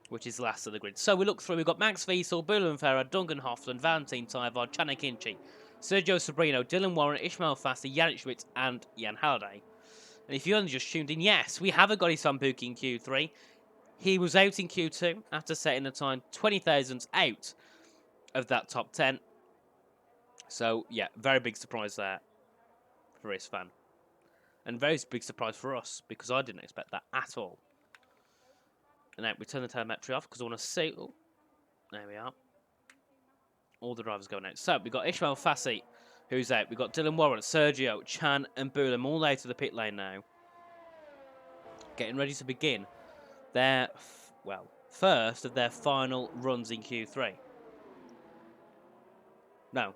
Speaker 1: which is the last of the grid. So we look through. We've got Max Wiesel, Bülent Ferrer, Duncan Hoffland, Valentin Taivar, Chana Kinchi, Sergio Sabrino, Dylan Warren, Ismael Fahssi, Yannick Schmidt, and Jan Halliday. And if you only just tuned in, yes, we haven't got István Puki in Q3. He was out in Q2 after setting a time 20 thousandths out of that top 10. So, yeah, very big surprise there for István. And very big surprise for us, because I didn't expect that at all. And now we turn the telemetry off because I want to see. Oh, there we are. All the drivers going out. So we've got Ismael Fahssi, who's out. We've got Dylan Warren, Sergio, Chan, and Bülent all out of the pit lane now. Getting ready to begin their, well, first of their final runs in Q3. No.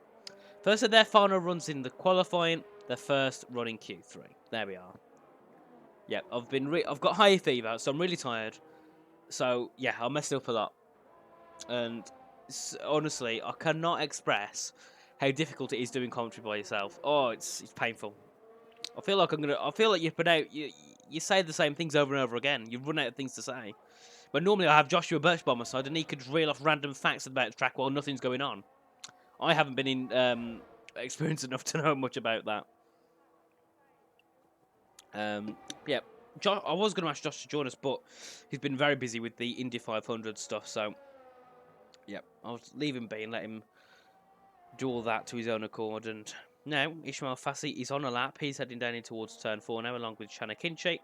Speaker 1: First of their final runs in the qualifying, their first run in Q3. There we are. Yeah, I've got high fever, so I'm really tired. So, yeah, I messed up a lot. And honestly, I cannot express how difficult it is doing commentary by yourself. Oh, it's painful. I feel like you've been out. You say the same things over and over again. You run out of things to say. But normally I have Joshua Birch by my side, and he could reel off random facts about the track while nothing's going on. I haven't been in experienced enough to know much about that. Yeah, I was going to ask Josh to join us, but he's been very busy with the Indy 500 stuff. So, yeah, I'll leave him be and let him do all that to his own accord. And now Ismael Fahssi is on a lap. He's heading down in towards turn 4 now, along with Shanna Kinchi.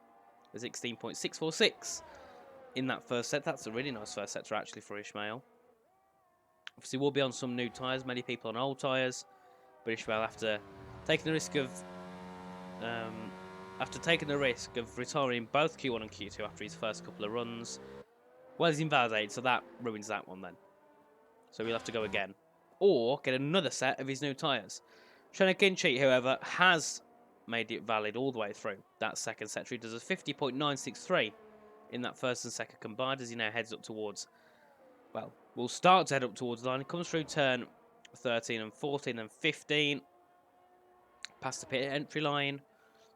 Speaker 1: A 16.646 in that first set. That's a really nice first set actually for Ismael. Obviously, we'll be on some new tyres. Many people on old tyres, but Ismael, after taking the risk of retiring both Q1 and Q2 after his first couple of runs, well, he's invalidated, so that ruins that one then. So we'll have to go again, or get another set of his new tyres. Shanna Kinchi, however, has made it valid all the way through that second set. He does a 50.963 in that first and second combined as he now heads up towards, well, we'll start to head up towards the line. He comes through turn 13 and 14 and 15, past the pit entry line.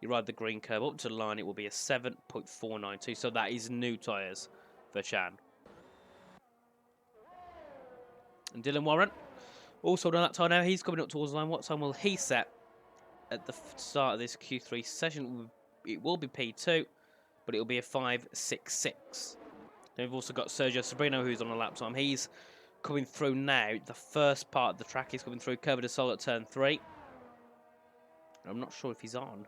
Speaker 1: You ride the green curve up to the line, it will be a 7.492. So that is new tyres for Shan. And Dylan Warren, also on that time now, he's coming up towards the line. What time will he set at the start of this Q3 session? It will be P2, but it will be a 5.66. Then we've also got Sergio Sobrino, who's on a lap time. He's coming through now. The first part of the track, he's coming through Curva de Sol at turn 3. I'm not sure if he's on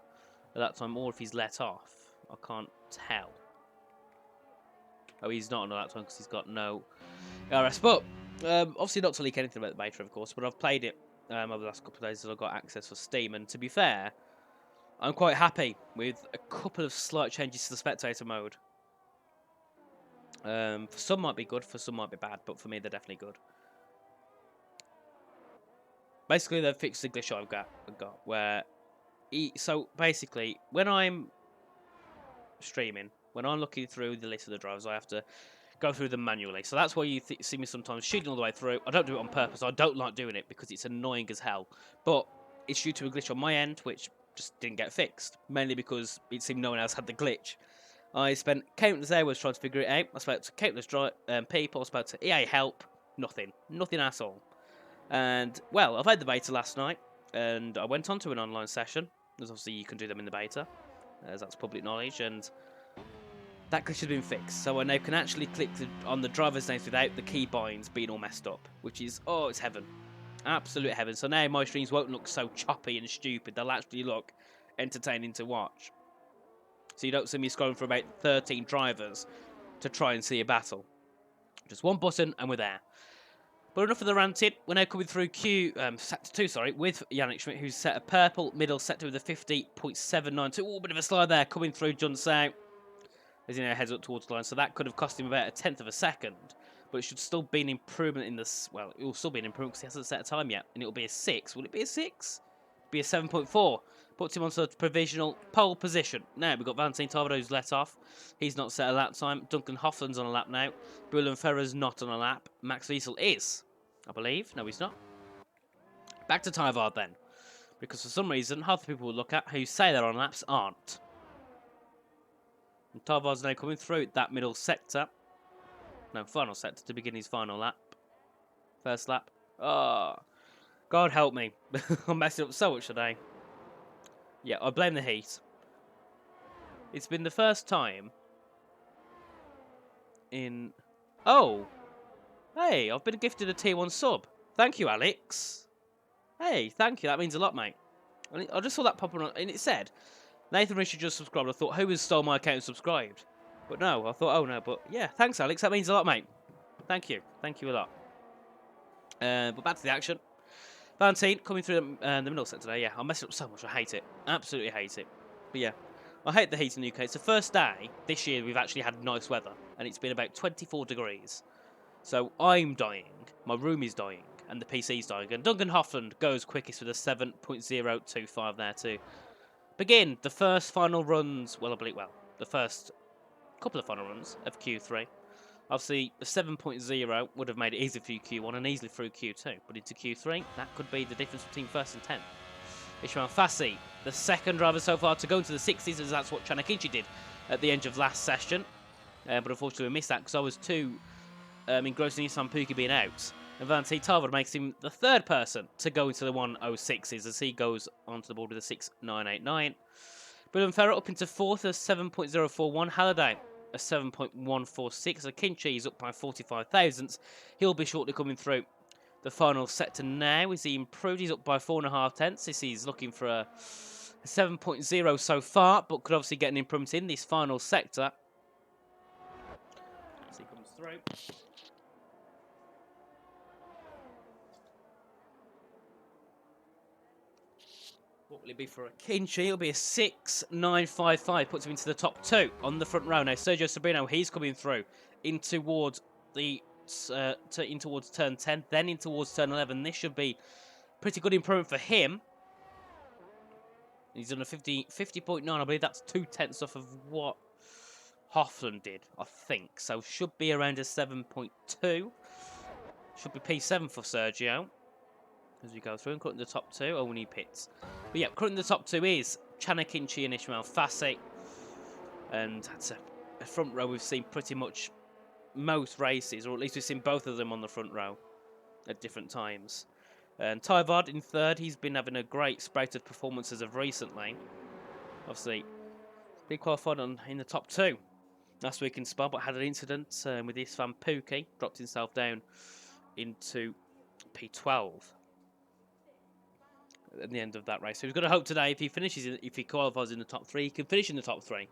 Speaker 1: at that time or if he's let off. I can't tell. Oh, he's not on at that time because he's got no RS. But obviously not to leak anything about the beta, of course, but I've played it over the last couple of days as I've got access for Steam, and to be fair, I'm quite happy with a couple of slight changes to the spectator mode. For some might be good, for some might be bad, but for me they're definitely good. Basically, they've fixed the glitch I've got where... So, basically, when I'm streaming, when I'm looking through the list of the drivers, I have to go through them manually. So that's why you see me sometimes shooting all the way through. I don't do it on purpose. I don't like doing it because it's annoying as hell. But it's due to a glitch on my end, which just didn't get fixed. Mainly because it seemed no one else had the glitch. I spent countless hours trying to figure it out. I spoke to countless people. I spoke to EA Help. Nothing. Nothing at all. And, well, I've had the beta last night. And I went on to an online session. Because obviously you can do them in the beta. As that's public knowledge. And that glitch has been fixed. So I now can actually click on the driver's names without the keybinds being all messed up. Which is, oh, it's heaven. Absolute heaven. So now my streams won't look so choppy and stupid. They'll actually look entertaining to watch. So you don't see me scrolling for about 13 drivers to try and see a battle. Just one button and we're there. But enough of the ranting. We're now coming through set 2, with Yannick Schmidt, who's set a purple middle sector with a 50.792. Oh, bit of a slide there coming through John Sau as he now heads up towards the line. So that could have cost him about a tenth of a second. But it should still be an improvement in this. Well, it will still be an improvement because he hasn't set a time yet. And it will be a 6. Will it be a 6? Be a 7.4. Puts him onto a provisional pole position. Now we've got Valentin Tarvado who's let off. He's not set a lap time. Duncan Hoffland's on a lap now. Bullen Ferrer's not on a lap. Max Wiesel is, I believe. No, he's not. Back to Tyvard then. Because for some reason, half the people we look at who say they're on laps aren't. And Tarvard's now coming through that middle sector. No, final sector to begin his final lap. First lap. Oh, God help me. I'm messing up so much today. Yeah, I blame the heat. It's been the first time in... Oh! Hey, I've been gifted a Tier 1 sub. Thank you, Alex. Hey, thank you. That means a lot, mate. I just saw that pop on, and it said, Nathan Richard just subscribed. I thought, who has stole my account and subscribed? But no, I thought, oh no, but yeah, thanks, Alex. That means a lot, mate. Thank you. Thank you a lot. But back to the action. Valentine coming through the middle set today. Yeah, I'm messing up so much. I hate it. Absolutely hate it. But yeah, I hate the heat in the UK. It's the first day this year we've actually had nice weather. And it's been about 24 degrees. So I'm dying. My room is dying. And the PC's dying. And Duncan Hoffland goes quickest with a 7.025 there to begin the first final runs. Well, the first couple of final runs of Q3. Obviously, the 7.0 would have made it easy for Q1 and easily through Q2. But into Q3, that could be the difference between 1st and 10th. Ismael Fahssi, the second driver so far to go into the 60s, as that's what Shanna Kinchi did at the end of last session. But unfortunately, we missed that because I was too engrossed in István Puki being out. Avanti Tarvod makes him the third person to go into the 106s as he goes onto the board with a 6989. Brilliant Ferrer up into fourth at 7.041. Halliday a 7.146. Akinci is up by 45 thousandths. He'll be shortly coming through the final sector now. Is he improved? He's up by 4.5 tenths. This is looking for a 7.0 so far, but could obviously get an improvement in this final sector as he comes through. What will it be for Akinci? It'll be a 6.955. Puts him into the top two on the front row. Now, Sergio Sobrino, he's coming through in towards the in towards turn 10, then in towards turn 11. This should be pretty good improvement for him. He's done a 50.9. I believe that's 2 tenths off of what Hoffland did, I think. So should be around a 7.2. Should be P7 for Sergio. As we go through and cut in the top two, only pits. But yeah, cutting the top two is Akinci and Ismael Fahssi. And that's a front row we've seen pretty much most races, or at least we've seen both of them on the front row at different times. And Tyvard in third, he's been having a great sprout of performances of recently. Obviously, been qualified in the top two last week in Spa, but had an incident with István Puki, dropped himself down into P12 at the end of that race. So we've got to hope today, if he qualifies in the top three, he can finish in the top three.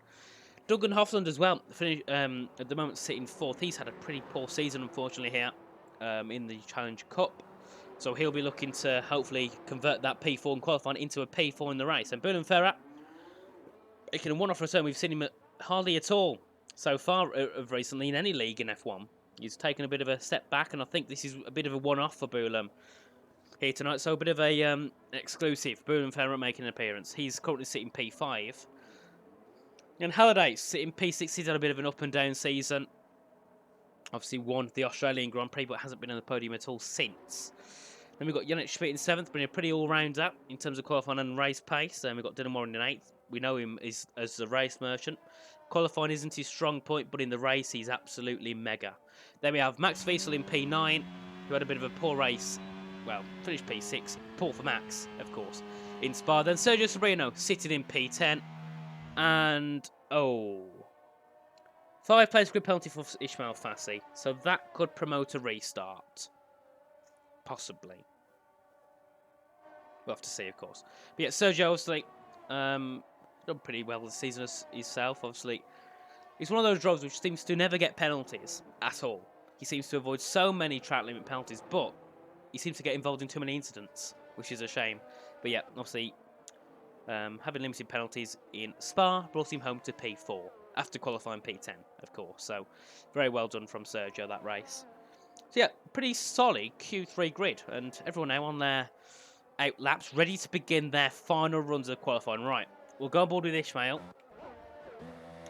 Speaker 1: Duncan Hoffland as well, at the moment sitting fourth. He's had a pretty poor season, unfortunately, here in the Challenge Cup. So he'll be looking to hopefully convert that P4 and qualifying into a P4 in the race. And Burnham Ferrat, making a one-off return. We've seen him hardly at all so far of recently in any league in F1. He's taken a bit of a step back, and I think this is a bit of a one-off for Burnham here tonight. So a bit of a exclusive. Burnham Ferrat making an appearance. He's currently sitting P5. And Halliday sitting P6. He's had a bit of an up-and-down season. Obviously won the Australian Grand Prix, but hasn't been on the podium at all since. Then we've got Yannick Schmidt in 7th, being a pretty all-rounder in terms of qualifying and race pace. Then we've got Dylan Warren in 8th. We know him as a race merchant. Qualifying isn't his strong point, but in the race, he's absolutely mega. Then we have Max Wiesel in P9, who had a bit of a poor race. Well, finished P6. Poor for Max, of course, in Spa. Then Sergio Sobrino sitting in P10. And, 5 place grid penalty for Ismael Fahssi. So that could promote a restart. Possibly. We'll have to see, of course. But yeah, Sergio, obviously, done pretty well this season himself. Obviously, he's one of those drivers which seems to never get penalties at all. He seems to avoid so many track limit penalties, but he seems to get involved in too many incidents, which is a shame. But yeah, obviously, having limited penalties in Spa brought him home to P4 after qualifying P10, of course. So, very well done from Sergio, that race. So yeah, pretty solid Q3 grid, and everyone now on their out laps, ready to begin their final runs of qualifying. Right, we'll go on board with Ismael,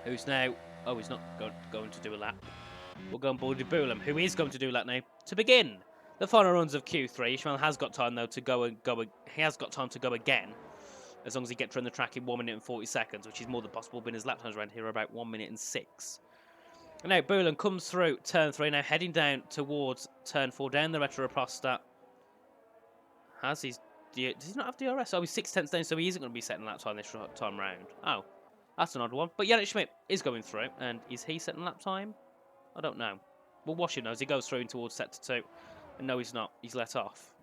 Speaker 1: who's now... Oh, he's not going to do a lap. We'll go on board with Boulam, who is going to do a lap now to begin the final runs of Q3. Ismael has got time, though, to go. He has got time to go again, as long as he gets around the track in 1 minute and 40 seconds, which is more than possible, being his lap times around here are about 1 minute and 6. And now Boulan comes through turn 3, now heading down towards turn 4, down the Retroprosta. Does he not have DRS? Oh, he's 6 tenths down, so he isn't going to be setting lap time this time round. Oh, that's an odd one. But Yannick Schmidt is going through, and is he setting lap time? I don't know. Well, Washington knows. He goes through in towards sector 2. And no, he's not. He's let off.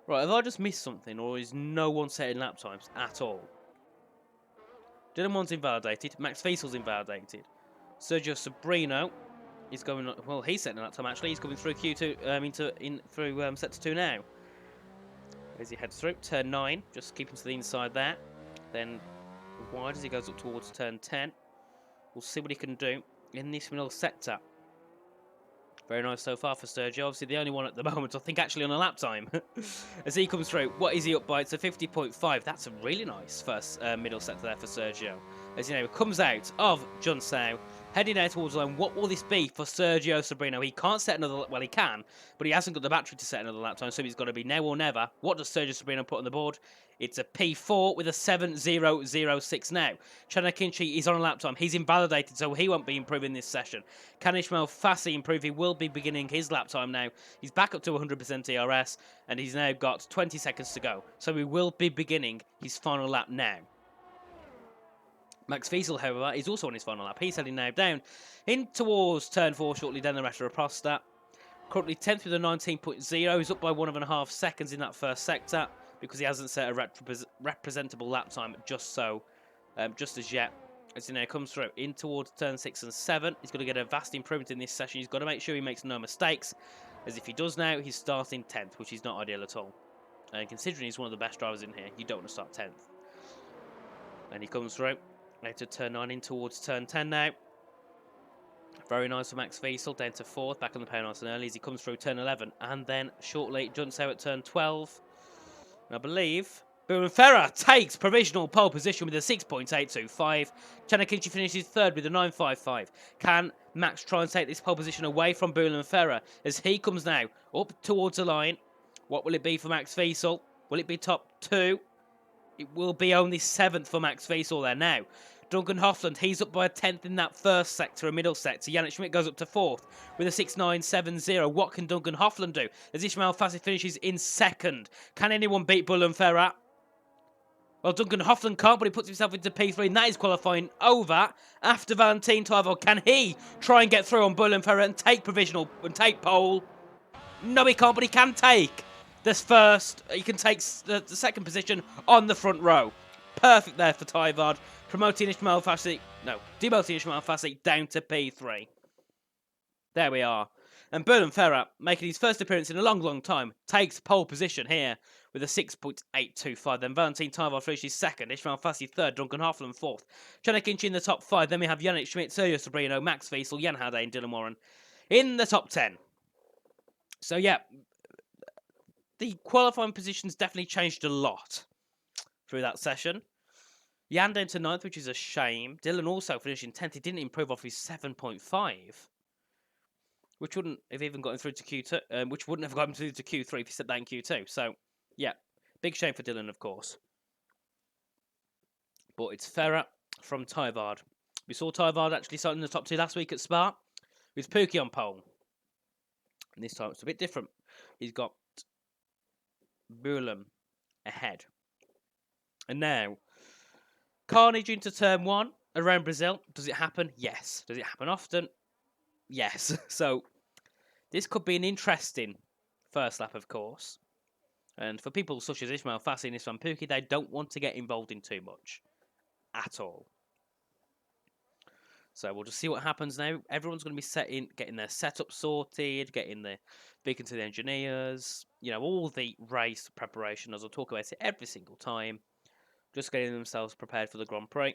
Speaker 1: Right, have I just missed something, or is no one setting lap times at all? Dylan One's invalidated. Max Wiesel's invalidated. Sergio Sobrino is going... Well, he's setting lap time, actually. He's coming through Q2, through sector 2 now. As he heads through. Turn 9, just keeping to the inside there. Then wide as he goes up towards turn 10. We'll see what he can do in this middle sector. Very nice so far for Sergio. Obviously, the only one at the moment, I think, actually on a lap time. As he comes through, what is he up by? It's a 50.5. That's a really nice first middle sector there for Sergio. As you know, comes out of Junsao Heading out towards the line, what will this be for Sergio Sobrino? He can't set another... Well, he can, but he hasn't got the battery to set another lap time, so it's got to be now or never. What does Sergio Sobrino put on the board? It's a P4 with a 7.006 now. Chanakinchi is on a lap time. He's invalidated, so he won't be improving this session. Can Ismael Fahssi improve? He will be beginning his lap time now. He's back up to 100% ERS, and he's now got 20 seconds to go. So he will be beginning his final lap now. Max Fiesel, however, is also on his final lap. He's heading now down in towards turn 4 shortly down the Retro Prostat. Currently 10th with a 19.0. He's up by 1.5 seconds in that first sector because he hasn't set a representable lap time just as yet. As he now comes through in towards turn 6 and 7, he's going to get a vast improvement in this session. He's got to make sure he makes no mistakes, as if he does now, he's starting 10th, which is not ideal at all. And considering he's one of the best drivers in here, you don't want to start 10th. And he comes through. To turn 9 in towards turn 10 now. Very nice for Max Fiesel, down to 4th, back on the power nice and early as he comes through turn 11. And then shortly jumps out at turn 12. And I believe Ferrer takes provisional pole position with a 6.825. Chanakinchi finishes 3rd with a 9.55. Can Max try and take this pole position away from Ferrer as he comes now up towards the line? What will it be for Max Fiesel? Will it be top 2? It will be only 7th for Max Fiesel there now. Duncan Hofland, he's up by a 10th in that first sector, a middle sector. Yannick Schmidt goes up to 4th with a 6.970. What can Duncan Hofland do as Ismael Fahssi finishes in 2nd? Can anyone beat Ferrer? Well, Duncan Hofland can't, but he puts himself into P3, and that is qualifying over after Valentin Taivo. Can he try and get through on Ferrer and take provisional and take pole? No, he can't, but he can take this first. He can take the second position on the front row. Perfect there for Tyvard. Demoting Ismael Fahssi down to P3. There we are. And Ferrer, making his first appearance in a long, long time, takes pole position here with a 6.825. Then Valentin Tyvard finishes 2nd. Ismael Fahssi 3rd. Duncan Hofland 4th. Chanakinchi in the top 5. Then we have Yannick Schmidt, Sergio Sobrino, Max Fiesel, Jan Hade and Dylan Warren in the top 10. So yeah, the qualifying positions definitely changed a lot through that session. Jan down to 9th, which is a shame. Dylan also finishing 10th. He didn't improve off his 7.5, which wouldn't have even gotten through to Q2, which wouldn't have gotten through to Q3 if he set that in Q2. So, yeah, big shame for Dylan, of course. But it's Ferrer from Tyvard. We saw Tyvard actually starting in the top 2 last week at Spa with Puki on pole. And this time it's a bit different. He's got Burlem ahead. And now, carnage into turn 1 around Brazil. Does it happen? Yes. Does it happen often? Yes. So, this could be an interesting first lap, of course. And for people such as Ismael Fahssi and István Puki, they don't want to get involved in too much. At all. So we'll just see what happens now. Everyone's going to be getting their setup sorted, speaking to the engineers, all the race preparation, as I'll talk about it every single time. Just getting themselves prepared for the Grand Prix.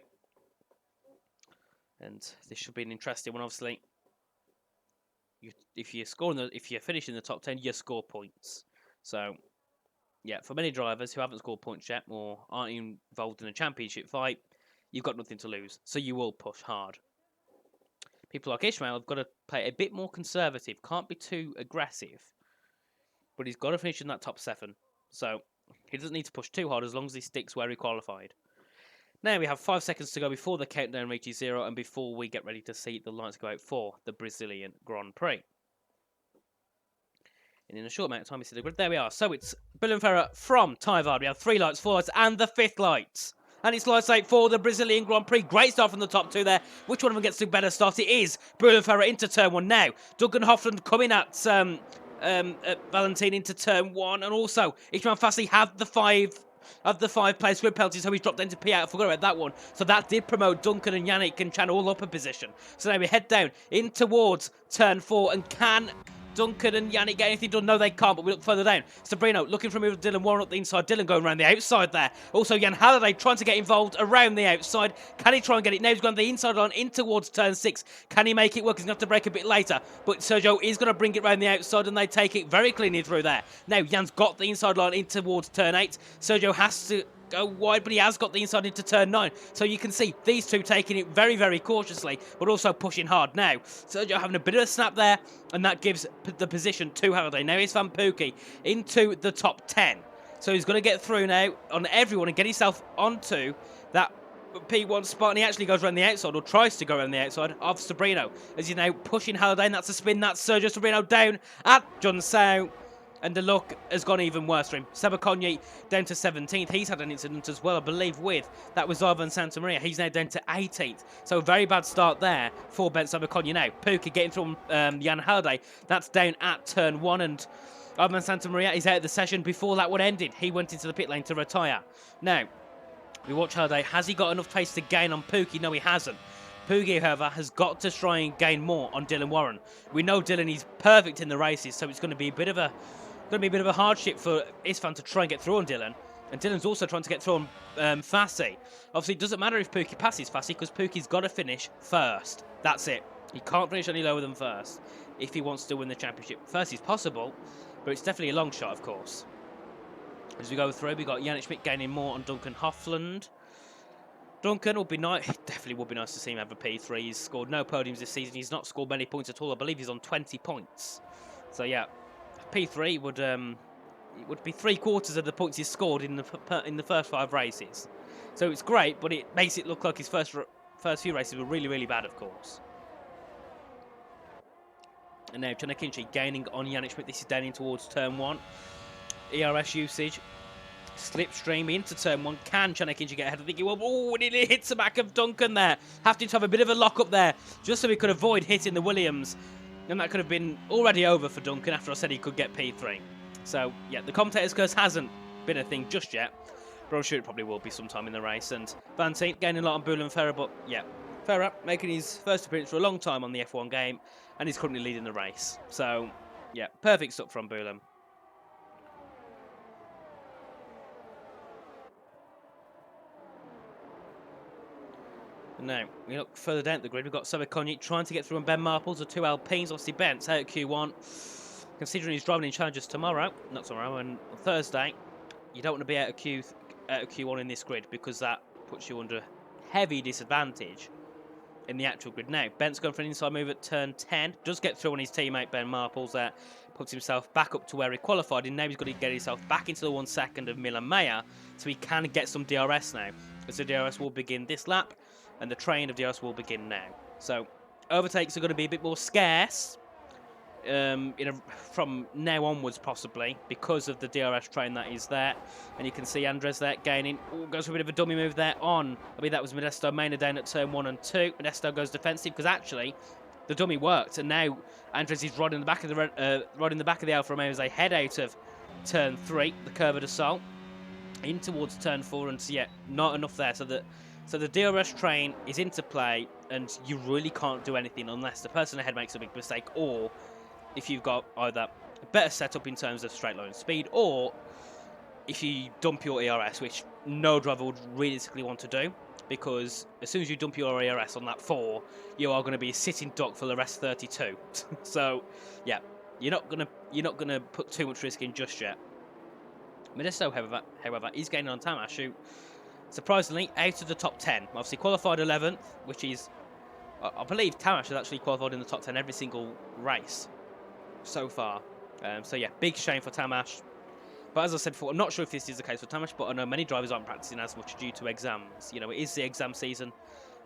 Speaker 1: And this should be an interesting one, obviously. If you finish in the top 10, you score points. So, yeah, for many drivers who haven't scored points yet or aren't involved in a championship fight, you've got nothing to lose. So you will push hard. People like Ismael have got to play a bit more conservative. Can't be too aggressive. But he's got to finish in that top 7. So he doesn't need to push too hard as long as he sticks where he qualified. Now we have 5 seconds to go before the countdown reaches 0 and before we get ready to see the lights go out for the Brazilian Grand Prix. And in a short amount of time, we see the grid. There we are. So it's Ferrer from Tyvard. We have 3 lights, 4 lights, and the 5th light. And it's lights out for the Brazilian Grand Prix. Great start from the top 2 there. Which one of them gets to better start? It is Ferrer into turn 1 now. Duncan Hofland coming at Valentin into turn 1. And also, Ismael Fahssi had the 5 place grid penalties, so he's dropped into P8. I forgot about that one. So that did promote Duncan and Yannick and Chan all up a position. So now we head down in towards turn 4. And can Duncan and Yannick get anything done? No, they can't, but we look further down. Sobrino looking for a move with Dylan Warren up the inside. Dylan going around the outside there. Also, Jan Halliday trying to get involved around the outside. Can he try and get it? Now he's gone the inside line in towards turn 6. Can he make it work? He's going to have to brake a bit later. But Sergio is going to bring it around the outside, and they take it very cleanly through there. Now, Jan's got the inside line in towards turn 8. Sergio has to go wide, but he has got the inside into turn 9. So you can see these two taking it very, very cautiously, but also pushing hard now. Sergio having a bit of a snap there, and that gives the position to Halliday. Now István Puki into the top 10. So he's going to get through now on everyone and get himself onto that P1 spot, and he actually goes around the outside, or tries to go around the outside of Sabrino, as he's now pushing Halliday, and that's a spin. That's Sergio Sabrino down at John Sao. And the luck has gone even worse for him. Sabakonyi down to 17th. He's had an incident as well, I believe, with that was Ivan Santa Maria. He's now down to 18th. So a very bad start there for Ben Sabakonyi now. Puki getting through Jan Halliday. That's down at turn 1. And Ivan Santa Maria is out of the session before that one ended. He went into the pit lane to retire. Now, we watch Halliday. Has he got enough pace to gain on Puki? No, he hasn't. Puki, however, has got to try and gain more on Dylan Warren. We know Dylan is perfect in the races, so it's going to be a bit of a hardship for István to try and get through on Dylan. And Dylan's also trying to get through on Fahssi. Obviously, it doesn't matter if Puki passes Fahssi, because Puki's got to finish first. That's it. He can't finish any lower than first if he wants to win the championship. First is possible, but it's definitely a long shot, of course. As we go through, we've got Yannick Schmidt gaining more on Duncan Hoffland. Duncan would be nice. Definitely would be nice to see him have a P3. He's scored no podiums this season. He's not scored many points at all. I believe he's on 20 points. So yeah, P3 would be 3/4 of the points he's scored in the first 5 races. So it's great, but it makes it look like his first few races were really, really bad, of course. And now Chanakinchi gaining on Yannick Schmidt. This is down in towards turn 1. ERS usage. Slipstream into turn 1. Can Chanakinchi get ahead? I think he will. Oh, and it hits the back of Duncan there. Have to have a bit of a lock up there, just so he could avoid hitting the Williams. And that could have been already over for Duncan after I said he could get P3. So, yeah, the commentator's curse hasn't been a thing just yet. But I'm sure it probably will be sometime in the race. And Van Tien gaining a lot on Boulan and Ferrer. But, yeah, Ferrer making his first appearance for a long time on the F1 game. And he's currently leading the race. So, yeah, perfect stuff from Boulan. Now, we look further down the grid. We've got Sabakonyi trying to get through on Ben Marples, the 2 Alpines. Obviously, Ben's out at Q1. Considering he's driving in challenges tomorrow, not tomorrow, and Thursday, you don't want to be out of Q1 in this grid, because that puts you under heavy disadvantage in the actual grid. Now, Ben's going for an inside move at turn 10. Does get through on his teammate Ben Marples there. Puts himself back up to where he qualified, and now he's got to get himself back into the 1 second of Milan Mayer, so he can get some DRS now. As the DRS will begin this lap, and the train of DRS will begin now. So, overtakes are going to be a bit more scarce from now onwards, possibly, because of the DRS train that is there. And you can see Andres there gaining. Ooh, goes for a bit of a dummy move there on. I mean, that was Modesto Maynard down at turn 1 and 2. Modesto goes defensive, because actually the dummy worked, and now Andres is riding the back of the Alfa Romeo as they head out of turn 3, the Curva de Sol, in towards turn 4, and so yeah, not enough there. So the DRS train is into play, and you really can't do anything unless the person ahead makes a big mistake, or if you've got either a better setup in terms of straight line speed, or if you dump your ERS, which no driver would realistically want to do, because as soon as you dump your ERS on that 4, you are going to be a sitting duck for the rest 32. So yeah, you're not gonna put too much risk in just yet. Modesto, however, is gaining on Tamash, who surprisingly out of the top 10. Obviously qualified 11th, which is, I believe Tamash has actually qualified in the top 10 every single race so far. So yeah, big shame for Tamash. But as I said before, I'm not sure if this is the case for Tamash, but I know many drivers aren't practicing as much due to exams. You know, it is the exam season,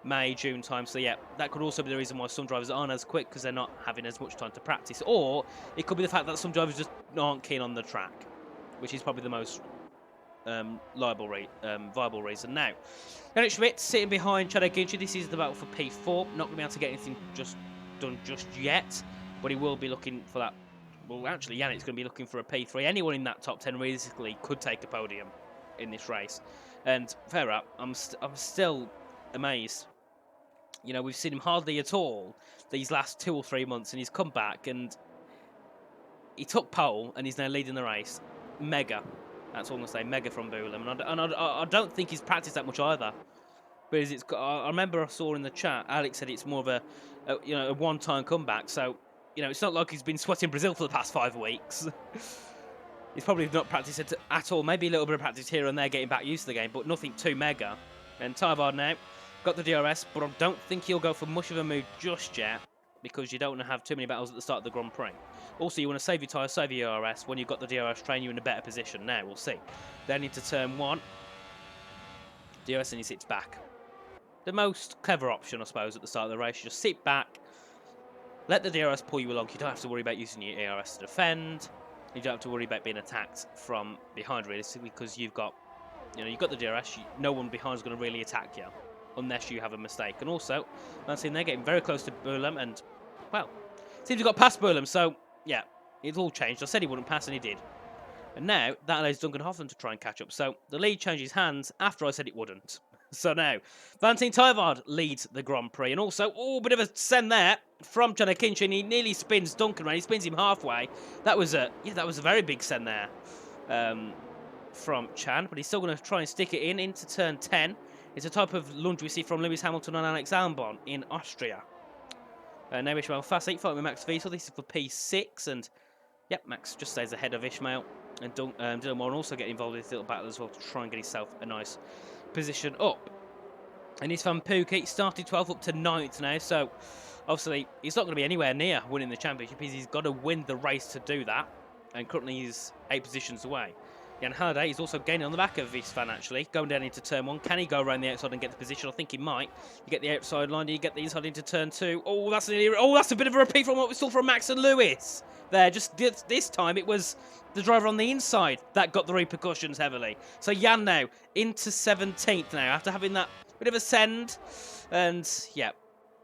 Speaker 1: May, June time. So yeah, that could also be the reason why some drivers aren't as quick, because they're not having as much time to practice. Or it could be the fact that some drivers just aren't keen on the track, which is probably the most viable reason. Now, Yannick Schmidt sitting behind Chanakinchi. This is the battle for P4. Not going to be able to get anything done just yet, but he will be looking for that. Well, actually, Yannick's going to be looking for a P3. Anyone in that top 10 realistically could take a podium in this race. And fair up, I'm still amazed. You know, we've seen him hardly at all these last 2 or 3 months, and he's come back and he took pole, and he's now leading the race. Mega. That's all I'm going to say. Mega from Boulan. And I don't think he's practiced that much either. Because I remember I saw in the chat, Alex said it's more of a one-time comeback. So, you know, it's not like he's been sweating Brazil for the past 5 weeks. He's probably not practiced it at all. Maybe a little bit of practice here and there getting back used to the game, but nothing too mega. And Tyvard now got the DRS, but I don't think he'll go for much of a move just yet because you don't want to have too many battles at the start of the Grand Prix. Also, you want to save your tyres, save your DRS. When you've got the DRS train, you're in a better position. Now, we'll see. Then into turn 1. DRS and he sits back. The most clever option, I suppose, at the start of the race. You just sit back, let the DRS pull you along. You don't have to worry about using your ERS to defend. You don't have to worry about being attacked from behind, realistically, because you've got, you've got the DRS. No one behind is going to really attack you, unless you have a mistake. And also, I'm seeing they're getting very close to Burlem, and well, seems he got past Burlem. So yeah, it's all changed. I said he wouldn't pass, and he did. And now that allows Duncan Hoffman to try and catch up. So the lead changes hands after I said it wouldn't. So now, Valentin Tyvard leads the Grand Prix. And also, oh, bit of a send there from John Kinchin. He nearly spins Duncan around. He spins him halfway. That was a very big send there from Chan. But he's still going to try and stick it into turn 10. It's a type of lunge we see from Lewis Hamilton and Alex Albon in Austria. Now Ismael Fahssi fighting with Max Wiesel. This is for P6. And, yep, Max just stays ahead of Ismael. And Dylan Warren also get involved in this little battle as well to try and get himself a nice position up. And István Puki started 12th up to 9th now, so obviously he's not going to be anywhere near winning the championship. He's got to win the race to do that, and currently he's 8 positions away. Jan Halliday is also gaining on the back of István, actually, going down into turn 1. Can he go around the outside and get the position? I think he might. You get the outside line, you get the inside into turn 2. Oh, that's a bit of a repeat from what we saw from Max and Lewis. There, just this time it was the driver on the inside that got the repercussions heavily. So Jan now into 17th now after having that bit of a send. And yeah,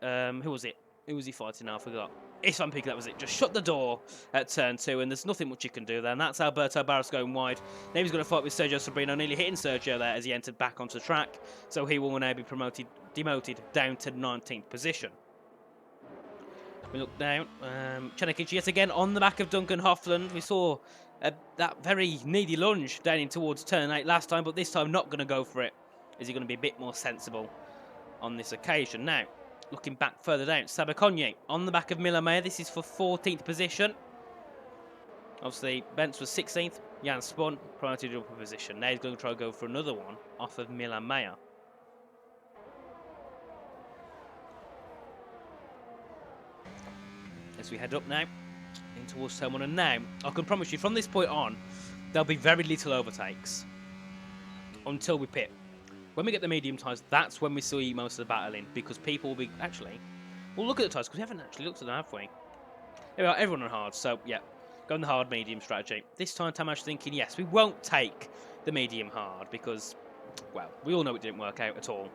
Speaker 1: who was it? Who was he fighting now? I forgot. István Puki, that was it. Just shut the door at turn 2, and there's nothing much you can do there. And that's Alberto Barros going wide. Now he's going to fight with Sergio Sobrino, nearly hitting Sergio there as he entered back onto the track. So he will now be demoted down to 19th position. We look down. Chenikichi yet again on the back of Duncan Hoffland. We saw that very needy lunge down in towards turn 8 last time, but this time not going to go for it. Is he going to be a bit more sensible on this occasion? Now, looking back further down, Sabakonye on the back of Miller Mayer. This is for 14th position. Obviously, Bentz was 16th. Jan spun, promoted up a position. Now he's going to try to go for another one off of Miller Mayer. As we head up now, in towards turn 1, and now, I can promise you, from this point on, there'll be very little overtakes until we pit. When we get the medium tyres, that's when we see most of the battling, because people will be, actually, we'll look at the tyres, because we haven't actually looked at them, have we? Here we are, everyone on hard, so yeah, go on the hard medium strategy. This time Tamash's thinking, yes, we won't take the medium hard, because, well, we all know it didn't work out at all.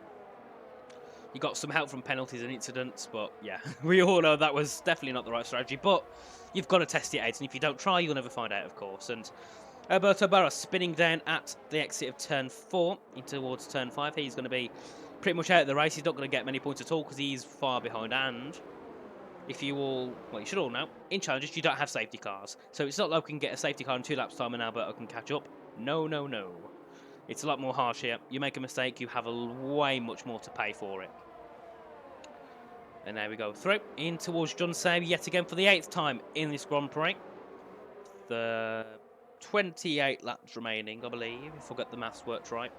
Speaker 1: You got some help from penalties and incidents, but yeah, we all know that was definitely not the right strategy. But you've got to test it out, and if you don't try, you'll never find out, of course. And Alberto Barros spinning down at the exit of turn 4 in towards turn 5. He's going to be pretty much out of the race. He's not going to get many points at all because he's far behind. And if you all, well, you should all know, in challenges you don't have safety cars, so it's not like we can get a safety car in 2 laps time and Alberto can catch up. No, no, no. It's a lot more harsh here. You make a mistake, you have way much more to pay for it. And there we go through in towards John Say yet again for the 8th time in this Grand Prix. The 28 laps remaining, I believe, if I get the maths worked right.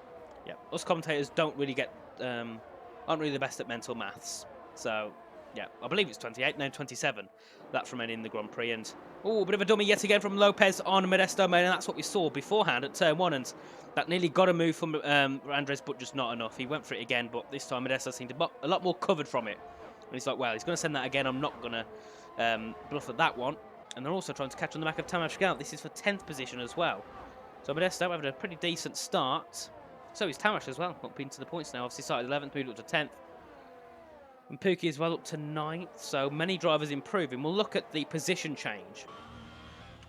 Speaker 1: Yeah, us commentators don't really get, aren't really the best at mental maths. So, yeah, I believe it's 28, no, 27 laps remaining in the Grand Prix. And, oh, a bit of a dummy yet again from Lopez on Modesto Main, and that's what we saw beforehand at turn 1. And that nearly got a move from Andres, but just not enough. He went for it again, but this time Modesto seemed a lot more covered from it. And he's like, well, he's going to send that again. I'm not going to bluff at that one. And they're also trying to catch on the back of Tamash Gout. This is for 10th position as well. So Modesto having a pretty decent start. So is Tamash as well, up into the points now. Obviously started 11th, moved up to 10th. And Puki as well up to 9th. So many drivers improving. We'll look at the position change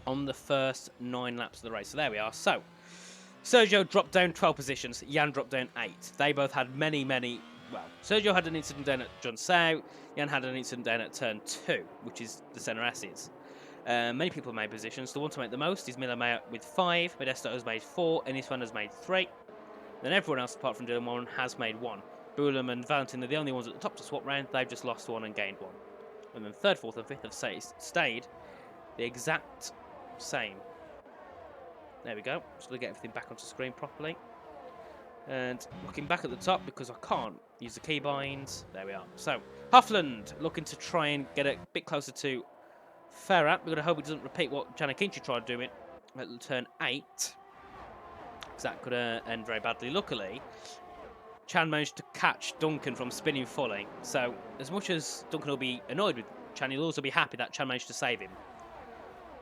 Speaker 1: on the first 9 laps of the race. So there we are. So Sergio dropped down 12 positions. Jan dropped down 8. They both had many... Well, Sergio had an incident down at John Sau. Jan had an incident down at turn 2, which is the centre S's. Many people have made positions. The one to make the most is Miller Mayer with 5. Modesto has made 4. And István has made 3. Then everyone else, apart from Dylan Warren, has made 1. Bulam and Valentin are the only ones at the top to swap round. They've just lost 1 and gained 1. And then 3rd, 4th, and 5th have stayed the exact same. There we go. Just going to get everything back onto screen properly. And looking back at the top, because I can't use the keybinds. There we are. So, Huffland looking to try and get a bit closer to Ferrat. We're going to hope it doesn't repeat what Janakinchi tried doing at turn 8. Because that could end very badly. Luckily, Chan managed to catch Duncan from spinning fully. So, as much as Duncan will be annoyed with Chan, he'll also be happy that Chan managed to save him.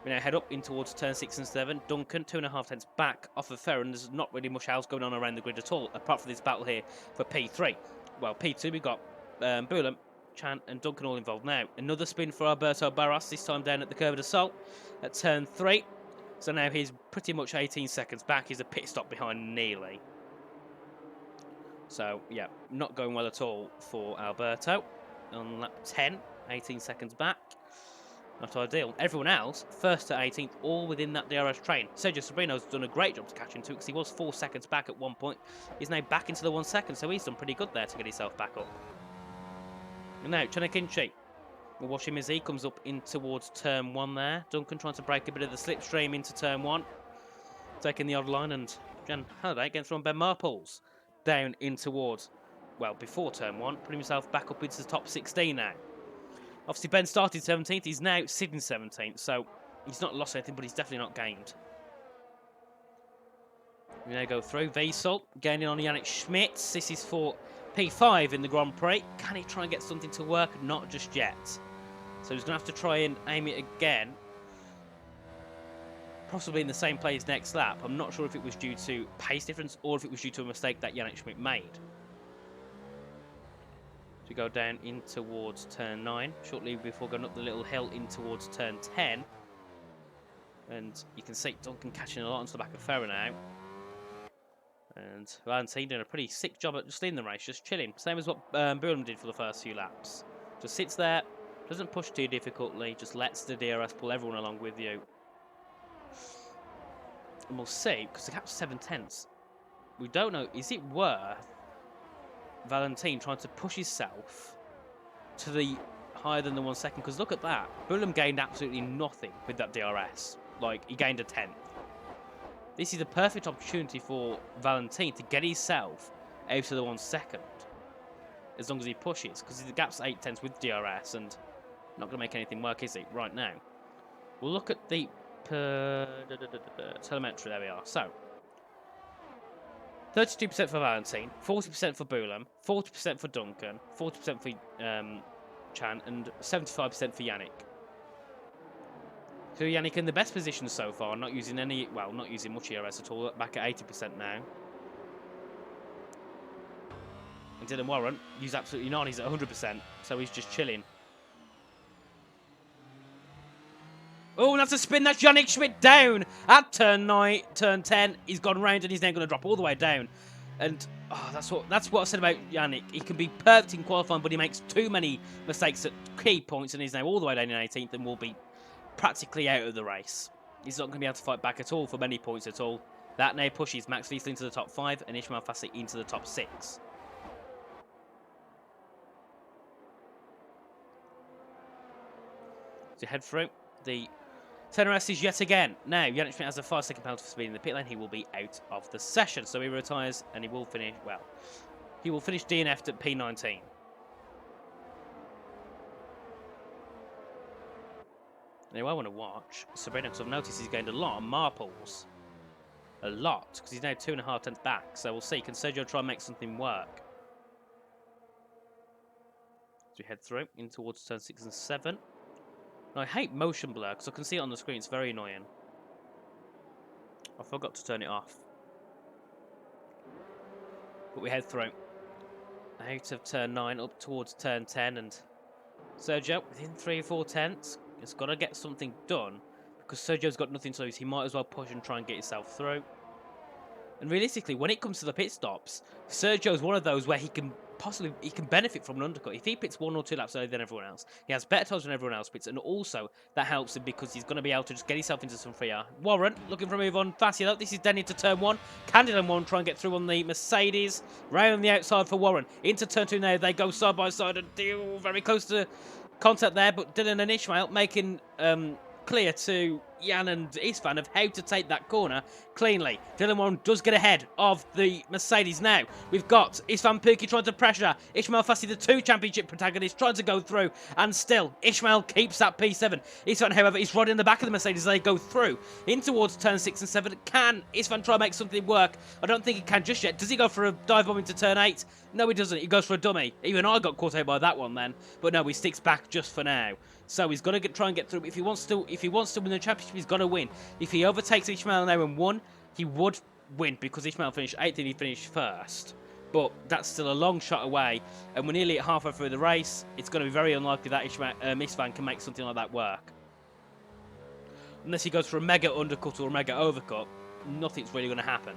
Speaker 1: We now head up in towards turn 6 and 7. Duncan, 2.5 tenths back off of Ferran. There's not really much else going on around the grid at all, apart from this battle here for P3. Well, P2, we've got Bulam, Chan, and Duncan all involved now. Another spin for Alberto Barras, this time down at the curve of assault at turn 3. So now he's pretty much 18 seconds back. He's a pit stop behind Neely. So, yeah, not going well at all for Alberto. On lap 10, 18 seconds back. Not ideal. Everyone else, 1st to 18th, all within that DRS train. Sergio Sabrino's done a great job to catch him too, because he was 4 seconds back at one point. He's now back into the 1 second, so he's done pretty good there to get himself back up. And now, Janakinchi. We'll watch him as he comes up in towards turn 1 there. Duncan trying to break a bit of the slipstream into turn 1. Taking the odd line, and Jan Halliday against from Ben Marples. Down in towards, well, before turn 1, putting himself back up into the top 16 now. Obviously, Ben started 17th. He's now sitting 17th, so he's not lost anything, but he's definitely not gained. We now go through. Wiesel gaining on Yannick Schmitz. This is for P5 in the Grand Prix. Can he try and get something to work? Not just yet. So he's going to have to try and aim it again. Possibly in the same place next lap. I'm not sure if it was due to pace difference or if it was due to a mistake that Yannick Schmidt made. To go down in towards turn 9, shortly before going up the little hill in towards turn 10. And you can see Duncan catching a lot onto the back of Ferrer now. And Valentin doing a pretty sick job at just in the race, just chilling. Same as what Burlam did for the first few laps. Just sits there, doesn't push too difficultly, just lets the DRS pull everyone along with you. And we'll see, because the gap's 7 tenths. We don't know, is it worth Valentin trying to push himself to the higher than the 1 second? Because look at that. Bullam gained absolutely nothing with that DRS. Like, he gained a 10th. This is the perfect opportunity for Valentin to get himself out to the 1 second. As long as he pushes. Because the gap's 8 tenths with DRS and not going to make anything work, is it? Right now. We'll look at the telemetry. There we are. So, 32% for Valentin, 40% for Bulam, 40% for Duncan, 40% for Chan, and 75% for Yannick. So Yannick in the best position so far, not using any, well, not using much ERS at all, back at 80% now. And Dylan Warren, he's absolutely none, he's at 100%, so he's just chilling. Oh, that's a spin. That's Yannick Schmidt down at turn 9, turn 10. He's gone round and he's now going to drop all the way down. And oh, that's what I said about Yannick. He can be perfect in qualifying, but he makes too many mistakes at key points, and he's now all the way down in 18th and will be practically out of the race. He's not going to be able to fight back at all for many points at all. That now pushes Max Wiesel into the top 5 and Ismael Fahssi into the top 6. So head through the 10RS is yet again. Now, Yannick Schmidt has a 5-second penalty for speed in the pit lane. He will be out of the session. So he retires and he will finish, well, he will finish DNF'd at P19. Now, I want to watch Sabrina because I've noticed he's gained a lot on Marples. A lot, because he's now 2.5 tenths back. So we'll see. Can Sergio try and make something work? So we head through in towards turn 6 and 7. I hate motion blur because I can see it on the screen. It's very annoying. I forgot to turn it off. But we head through. Out of turn 9 up towards turn 10. And Sergio, within 3 or 4 tenths, has got to get something done. Because Sergio's got nothing to lose. He might as well push and try and get himself through. And realistically, when it comes to the pit stops, Sergio's one of those where he can benefit from an undercut. If he pits 1 or 2 laps earlier than everyone else, he has better times than everyone else pits, and also that helps him because he's going to be able to just get himself into some free air. Warren looking for a move on Fahssi though. This is then into turn 1. Can Dylan Warren try and get through on the Mercedes? Round the outside for Warren. Into turn 2 now. They go side by side and deal very close to contact there, but Dylan and Ismael making clear to Jan and István of how to take that corner cleanly. Dylan Warren does get ahead of the Mercedes now. We've got István Puki trying to pressure. Ismael Fahssi, the 2 championship protagonists, trying to go through. And still, Ismael keeps that P7. István, however, is right in the back of the Mercedes as they go through in towards turn 6 and 7. Can István try and make something work? I don't think he can just yet. Does he go for a dive bomb into turn 8? No, he doesn't. He goes for a dummy. Even I got caught out by that one then. But no, he sticks back just for now. So he's got to try and get through. If he wants to win the championship, he's got to win. If he overtakes Ismael now and won, he would win because Ismael finished 8th and he finished 1st. But that's still a long shot away, and we're nearly at halfway through the race. It's going to be very unlikely that István can make something like that work. Unless he goes for a mega undercut or a mega overcut, nothing's really going to happen.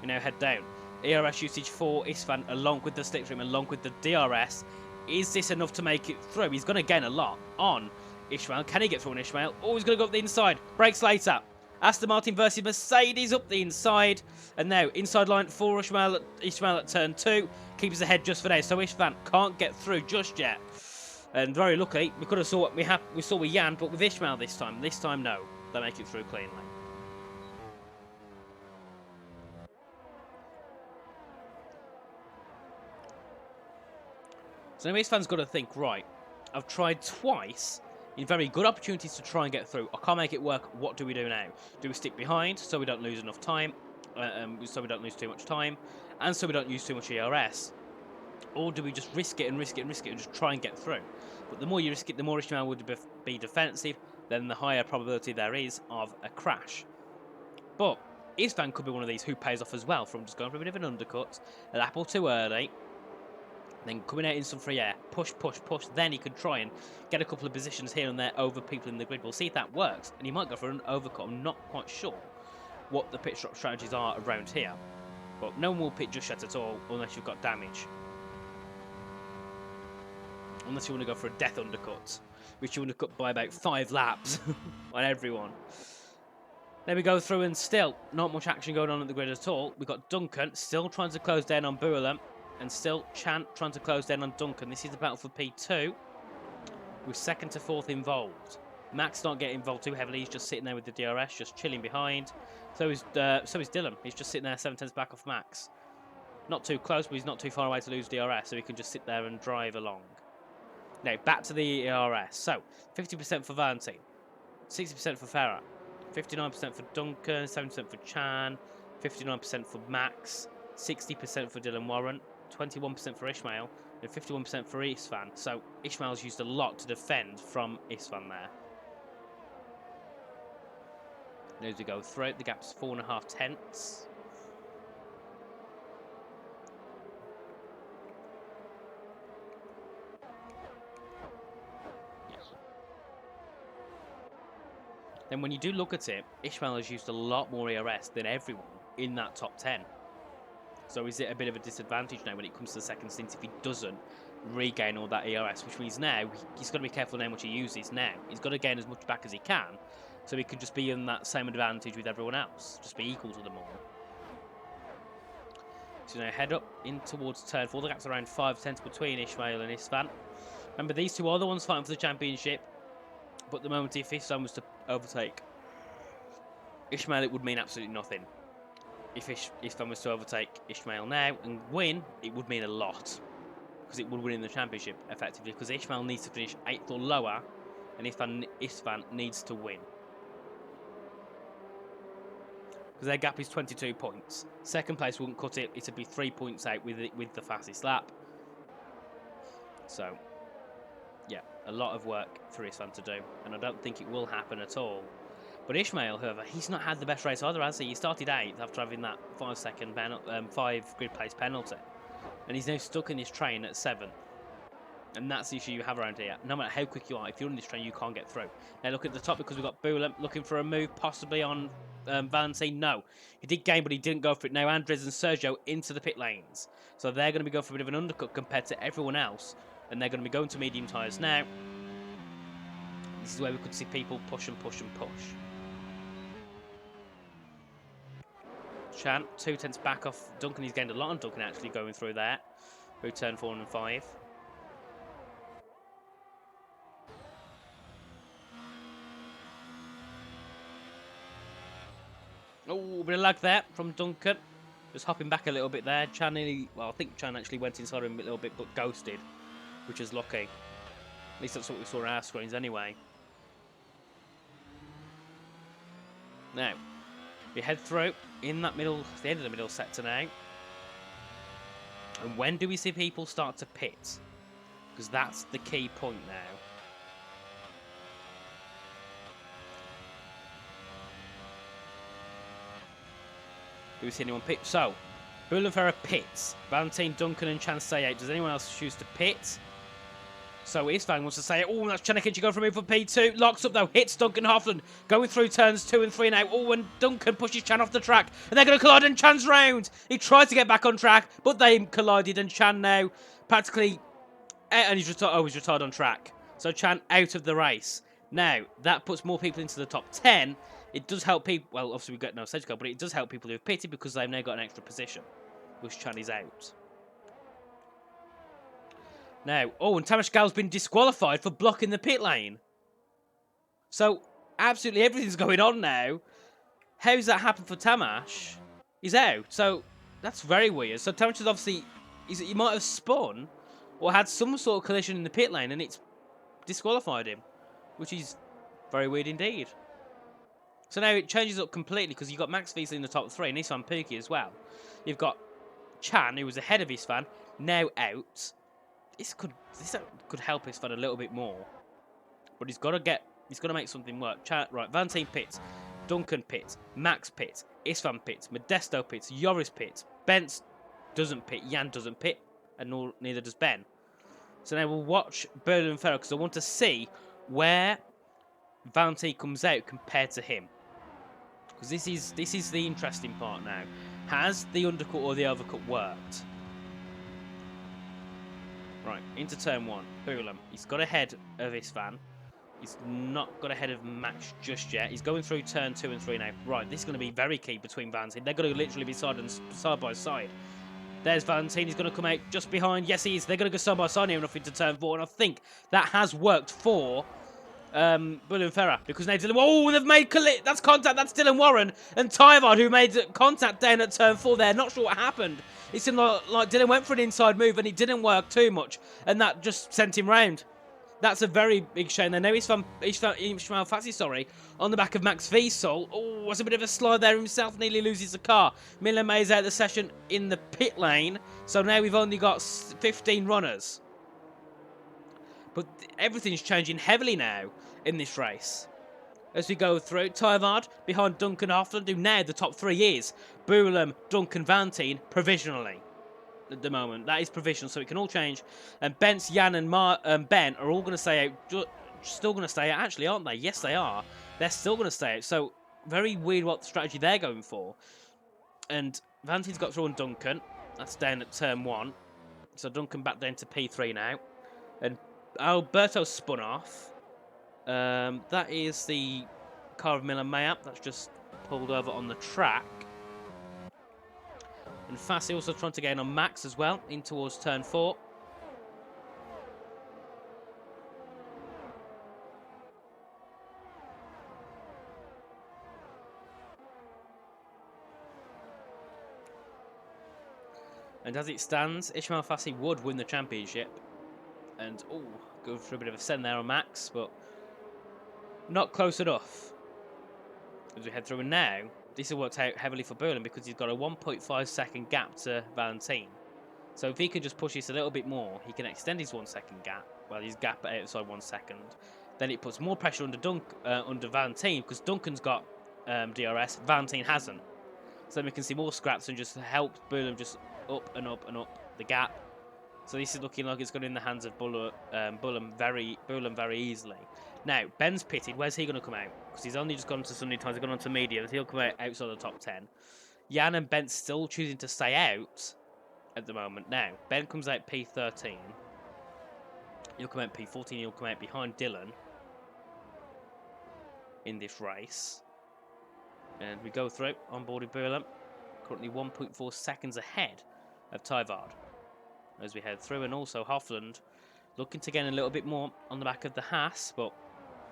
Speaker 1: We now head down. ERS usage for István along with the slipstream, along with the DRS. Is this enough to make it through? He's going to gain a lot on Ismael. Can he get through on Ismael? Oh, he's going to go up the inside. Brakes later. Aston Martin versus Mercedes up the inside. And now, inside line for Ismael at turn 2. Keeps ahead just for now. So István can't get through just yet. And very lucky, we could have saw what we saw with Jan, but with Ismael this time. This time, no. They make it through cleanly. So now István's got to think, right, I've tried twice in very good opportunities to try and get through. I can't make it work. What do we do now? Do we stick behind so we don't lose enough time, so we don't lose too much time, and so we don't use too much ERS? Or do we just risk it and risk it and risk it and just try and get through? But the more you risk it, the more Ismael would be defensive, then the higher probability there is of a crash. But István could be one of these who pays off as well from just going for a bit of an undercut, a lap or 2 early, then coming out in some free air, push, push, push. Then he could try and get a couple of positions here and there over people in the grid. We'll see if that works. And he might go for an overcut. I'm not quite sure what the pit stop strategies are around here. But no one will pit just yet at all unless you've got damage. Unless you want to go for a death undercut, which you want to cut by about 5 laps on everyone. Then we go through and still not much action going on at the grid at all. We've got Duncan still trying to close down on Buelam. And still, Chan trying to close down on Duncan. This is the battle for P2, with 2nd to 4th involved. Max not getting involved too heavily. He's just sitting there with the DRS, just chilling behind. So is Dylan. He's just sitting there 7/10 back off Max. Not too close, but he's not too far away to lose DRS, so he can just sit there and drive along. Now, back to the ERS. So, 50% for Valentine, 60% for Farah, 59% for Duncan, 7% for Chan, 59% for Max, 60% for Dylan Warren, 21% for Ismael, and 51% for István. So Ismael's used a lot to defend from István there. And as we go through it, the gap's 4.5 tenths. Then when you do look at it, Ismael has used a lot more ERS than everyone in that top 10. So is it a bit of a disadvantage now when it comes to the second stint if he doesn't regain all that ERS, which means now he's got to be careful how much he uses now. He's got to gain as much back as he can, so he could just be in that same advantage with everyone else, just be equal to them all. So now head up in towards turn 4. The gap's around 5 tenths between Ismael and István. Remember, these two are the ones fighting for the championship, but the moment if István was to overtake Ismael, it would mean absolutely nothing. If István was to overtake Ismael now and win, it would mean a lot. Because it would win in the championship, effectively. Because Ismael needs to finish 8th or lower, and István needs to win. Because their gap is 22 points. Second place wouldn't cut it. It'd be 3 points out with the fastest lap. So, yeah, a lot of work for István to do. And I don't think it will happen at all. But Ismael, however, he's not had the best race either, has he? He started 8th after having that 5 grid place penalty. And he's now stuck in this train at 7th. And that's the issue you have around here. No matter how quick you are, if you're in this train, you can't get through. Now look at the top, because we've got Buelam looking for a move, possibly on Valentine. No. He did gain, but he didn't go for it. Now Andres and Sergio into the pit lanes. So they're going to be going for a bit of an undercut compared to everyone else. And they're going to be going to medium tyres now. This is where we could see people push and push and push. Chan, 2 tenths back off Duncan. He's gained a lot on Duncan actually going through there. Through turn 4 and 5. Oh, bit of lag there from Duncan. Just hopping back a little bit there. Chan nearly, well, I think Chan actually went inside him a little bit, but ghosted, which is lucky. At least that's what we saw on our screens anyway. Now, we head through in that middle, the end of the middle sector now. And when do we see people start to pit? Because that's the key point now. Do we see anyone pit? So, Boulenferra pits. Valentine, Duncan and Chan stay out. Does anyone else choose to pit? So István wants to say, oh, that's Chanakichi going for a move for P2. Locks up though, hits Duncan Hoffland. Going through turns 2 and 3 now. Oh, and Duncan pushes Chan off the track. And they're going to collide and Chan's round. He tried to get back on track, but they collided and Chan now practically... And he's retired on track. So Chan out of the race. Now, that puts more people into the top 10. It does help people... Well, obviously we get no stage code, but it does help people who've pitted because they've now got an extra position. Which Chan is out. Now, oh, and Tamas Gal's been disqualified for blocking the pit lane. So, absolutely everything's going on now. How's that happened for Tamash? He's out. So, that's very weird. So, Tamash is obviously... He might have spun or had some sort of collision in the pit lane and it's disqualified him. Which is very weird indeed. So now it changes up completely because you've got Max Fahssi in the top 3 and István Puki as well. You've got Chan, who was ahead of István, now out. This could help István a little bit more, but he's got to make something work. Right, Valentine pits, Duncan pits, Max pits, István pits, Modesto pits, Joris pits, Bence doesn't pit, Jan doesn't pit, and neither does Ben. So now we'll watch Boulenferra because I want to see where Valentine comes out compared to him, because this is the interesting part now. Has the undercut or the overcut worked? Right, into turn 1. Boulen. He's got ahead of István. He's not got ahead of Max just yet. He's going through turn 2 and 3 now. Right, this is going to be very key between Valentine. They're going to literally be side by side. There's Valentine. He's going to come out just behind. Yes, he is. They're going to go side by side near enough into turn 4. And I think that has worked for Boulenferra, because now Dylan... Oh, they've made... That's contact. That's Dylan Warren and Tyvard, who made contact down at turn 4 there. Not sure what happened. It seemed like Dylan went for an inside move and it didn't work too much, and that just sent him round. That's a very big shame there. Now Ismael Fahssi, sorry, on the back of Max Fahssi. Oh, that's a bit of a slide there himself. Nearly loses the car. Miller May's out of the session in the pit lane. So now we've only got 15 runners. But everything's changing heavily now in this race. As we go through, Tyvard behind Duncan Hoffland, who now the top 3 is Boulen, Duncan, Valentine, provisionally. At the moment, that is provisional, so it can all change. And Bence, Jan, and Ben are all going to stay out. Still going to stay out, actually, aren't they? Yes, they are. They're still going to stay out. So very weird what strategy they're going for. And Valentine's got through on Duncan. That's down at turn 1. So Duncan back down to P3 now. And Alberto spun off. That is the car of Miller Mayap. That's just pulled over on the track. And Fahssi also trying to gain on Max as well, in towards turn 4. And as it stands, Ismael Fahssi would win the championship. And, oh, go for a bit of a send there on Max, but not close enough. As we head through, and now, this has worked out heavily for Boulen because he's got a 1.5 second gap to Valentine. So if he can just push this a little bit more, he can extend his 1 second gap. Well, his gap outside 1 second. Then it puts more pressure under Valentine, because Duncan's got DRS, Valentine hasn't. So then we can see more scraps and just help Boulen just up and up and up the gap. So this is looking like it's going in the hands of Boulen very easily. Now, Ben's pitted. Where's he going to come out? Because he's only just gone to Sunday Times. He's gone on to medium. He'll come out outside the top 10. Jan and Ben still choosing to stay out at the moment. Now, Ben comes out P13. He'll come out P14. He'll come out behind Dylan in this race. And we go through on board with Boulen. Currently 1.4 seconds ahead of Tyvard as we head through. And also Hoffland looking to gain a little bit more on the back of the Haas, but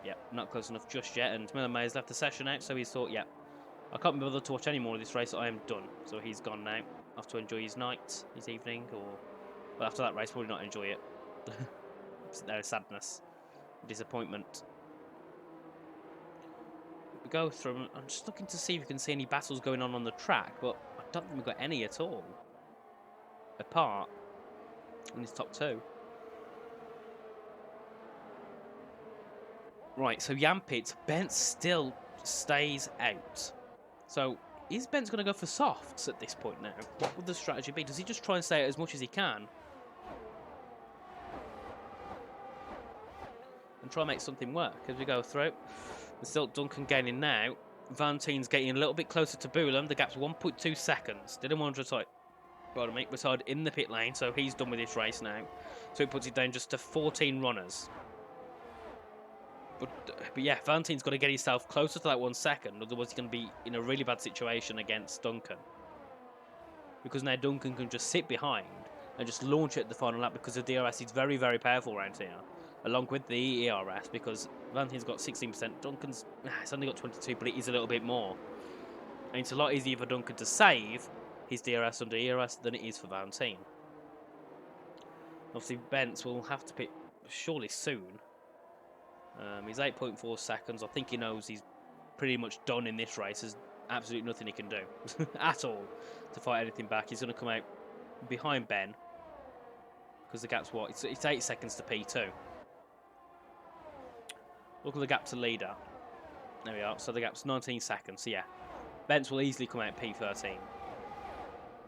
Speaker 1: yeah, not close enough just yet. And Miller May's left the session out, so he thought, yeah, I can't be bothered to watch any more of this race. I am done. So he's gone now. I have to enjoy his night, his evening, or... Well, after that race, probably not enjoy it. There is sadness, disappointment. We go through. I'm just looking to see if we can see any battles going on the track, but I don't think we've got any at all. Apart in his top two. Right, so Yampit, Bent still stays out. So is Bent going to go for softs at this point now? What would the strategy be? Does he just try and stay out as much as he can? And try and make something work as we go through. There's still Duncan gaining now. Valentine's getting a little bit closer to Boulam. The gap's 1.2 seconds. Didn't want to retired in the pit lane, so he's done with this race now. So it puts it down just to 14 runners. But yeah, Valentine's got to get himself closer to that 1 second, otherwise he's going to be in a really bad situation against Duncan. Because now Duncan can just sit behind and just launch it at the final lap because the DRS is very, very powerful around here, along with the ERS, because Valentine's got 16%, Duncan's it's only got 22, but it is a little bit more. And it's a lot easier for Duncan to save his DRS under ERS than it is for Valentine. Obviously, Bents will have to pit surely soon. He's 8.4 seconds. I think he knows he's pretty much done in this race. There's absolutely nothing he can do at all to fight anything back. He's going to come out behind Ben because the gap's what? It's 8 seconds to P2. Look at the gap to leader. There we are. So the gap's 19 seconds. So yeah, Bents will easily come out P13.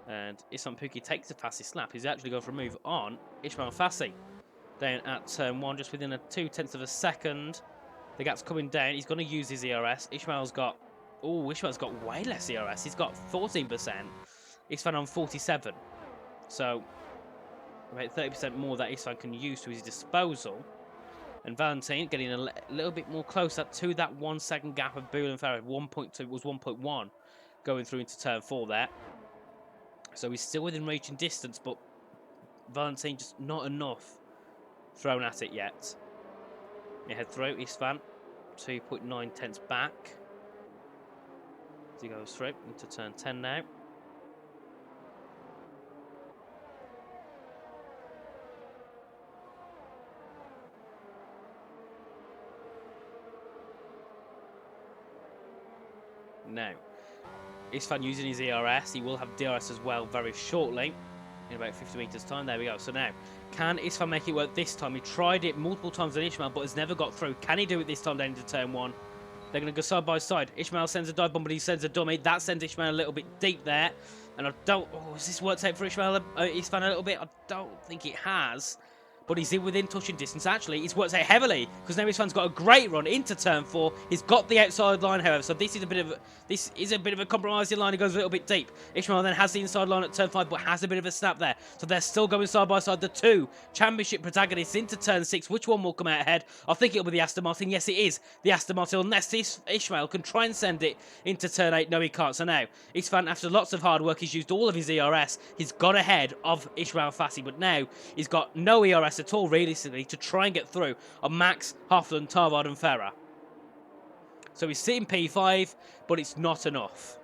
Speaker 1: And István Puki takes the fastest lap. He's actually going for a move on Ismael Fahssi. Down at turn 1, just within a 0.2 of a second. The gap's coming down. He's going to use his ERS. Ismael's got way less ERS. He's got 14%. István on 47. So about 30% more that István can use to his disposal. And Valentine getting a little bit more closer to that 1 second gap of Boole and Farah. 1.2 was 1.1 going through into turn 4 there. So he's still within reaching distance, but Valentine just not enough thrown at it yet. You head through István, 2.9 tenths back as he goes through into turn 10 now. Now, István using his ERS. He will have DRS as well very shortly, in about 50 metres time. There we go. So now, can István make it work this time? He tried it multiple times on Ismael, but has never got through. Can he do it this time down into turn 1? They're going to go side by side. Ismael sends a dive bomb, but he sends a dummy. That sends Ismael a little bit deep there. And I don't... Oh, has this worked out for István a little bit? I don't think it has. But he's in within touching distance. Actually, he's worked out heavily because now István's got a great run into turn 4. He's got the outside line, however, so this is a bit of a compromising line. He goes a little bit deep. Ismael then has the inside line at turn 5, but has a bit of a snap there. So they're still going side by side. The two championship protagonists into turn 6. Which one will come out ahead? I think it'll be the Aston Martin. Yes, it is the Aston Martin. Unless Ismael can try and send it into turn 8. No, he can't. So now István, after lots of hard work, he's used all of his ERS. He's got ahead of Ismael Fahssi, but now he's got no ERS at all, realistically, to try and get through on Max, Hofland, Tarvard and Ferrer. So he's sitting P5, but it's not enough.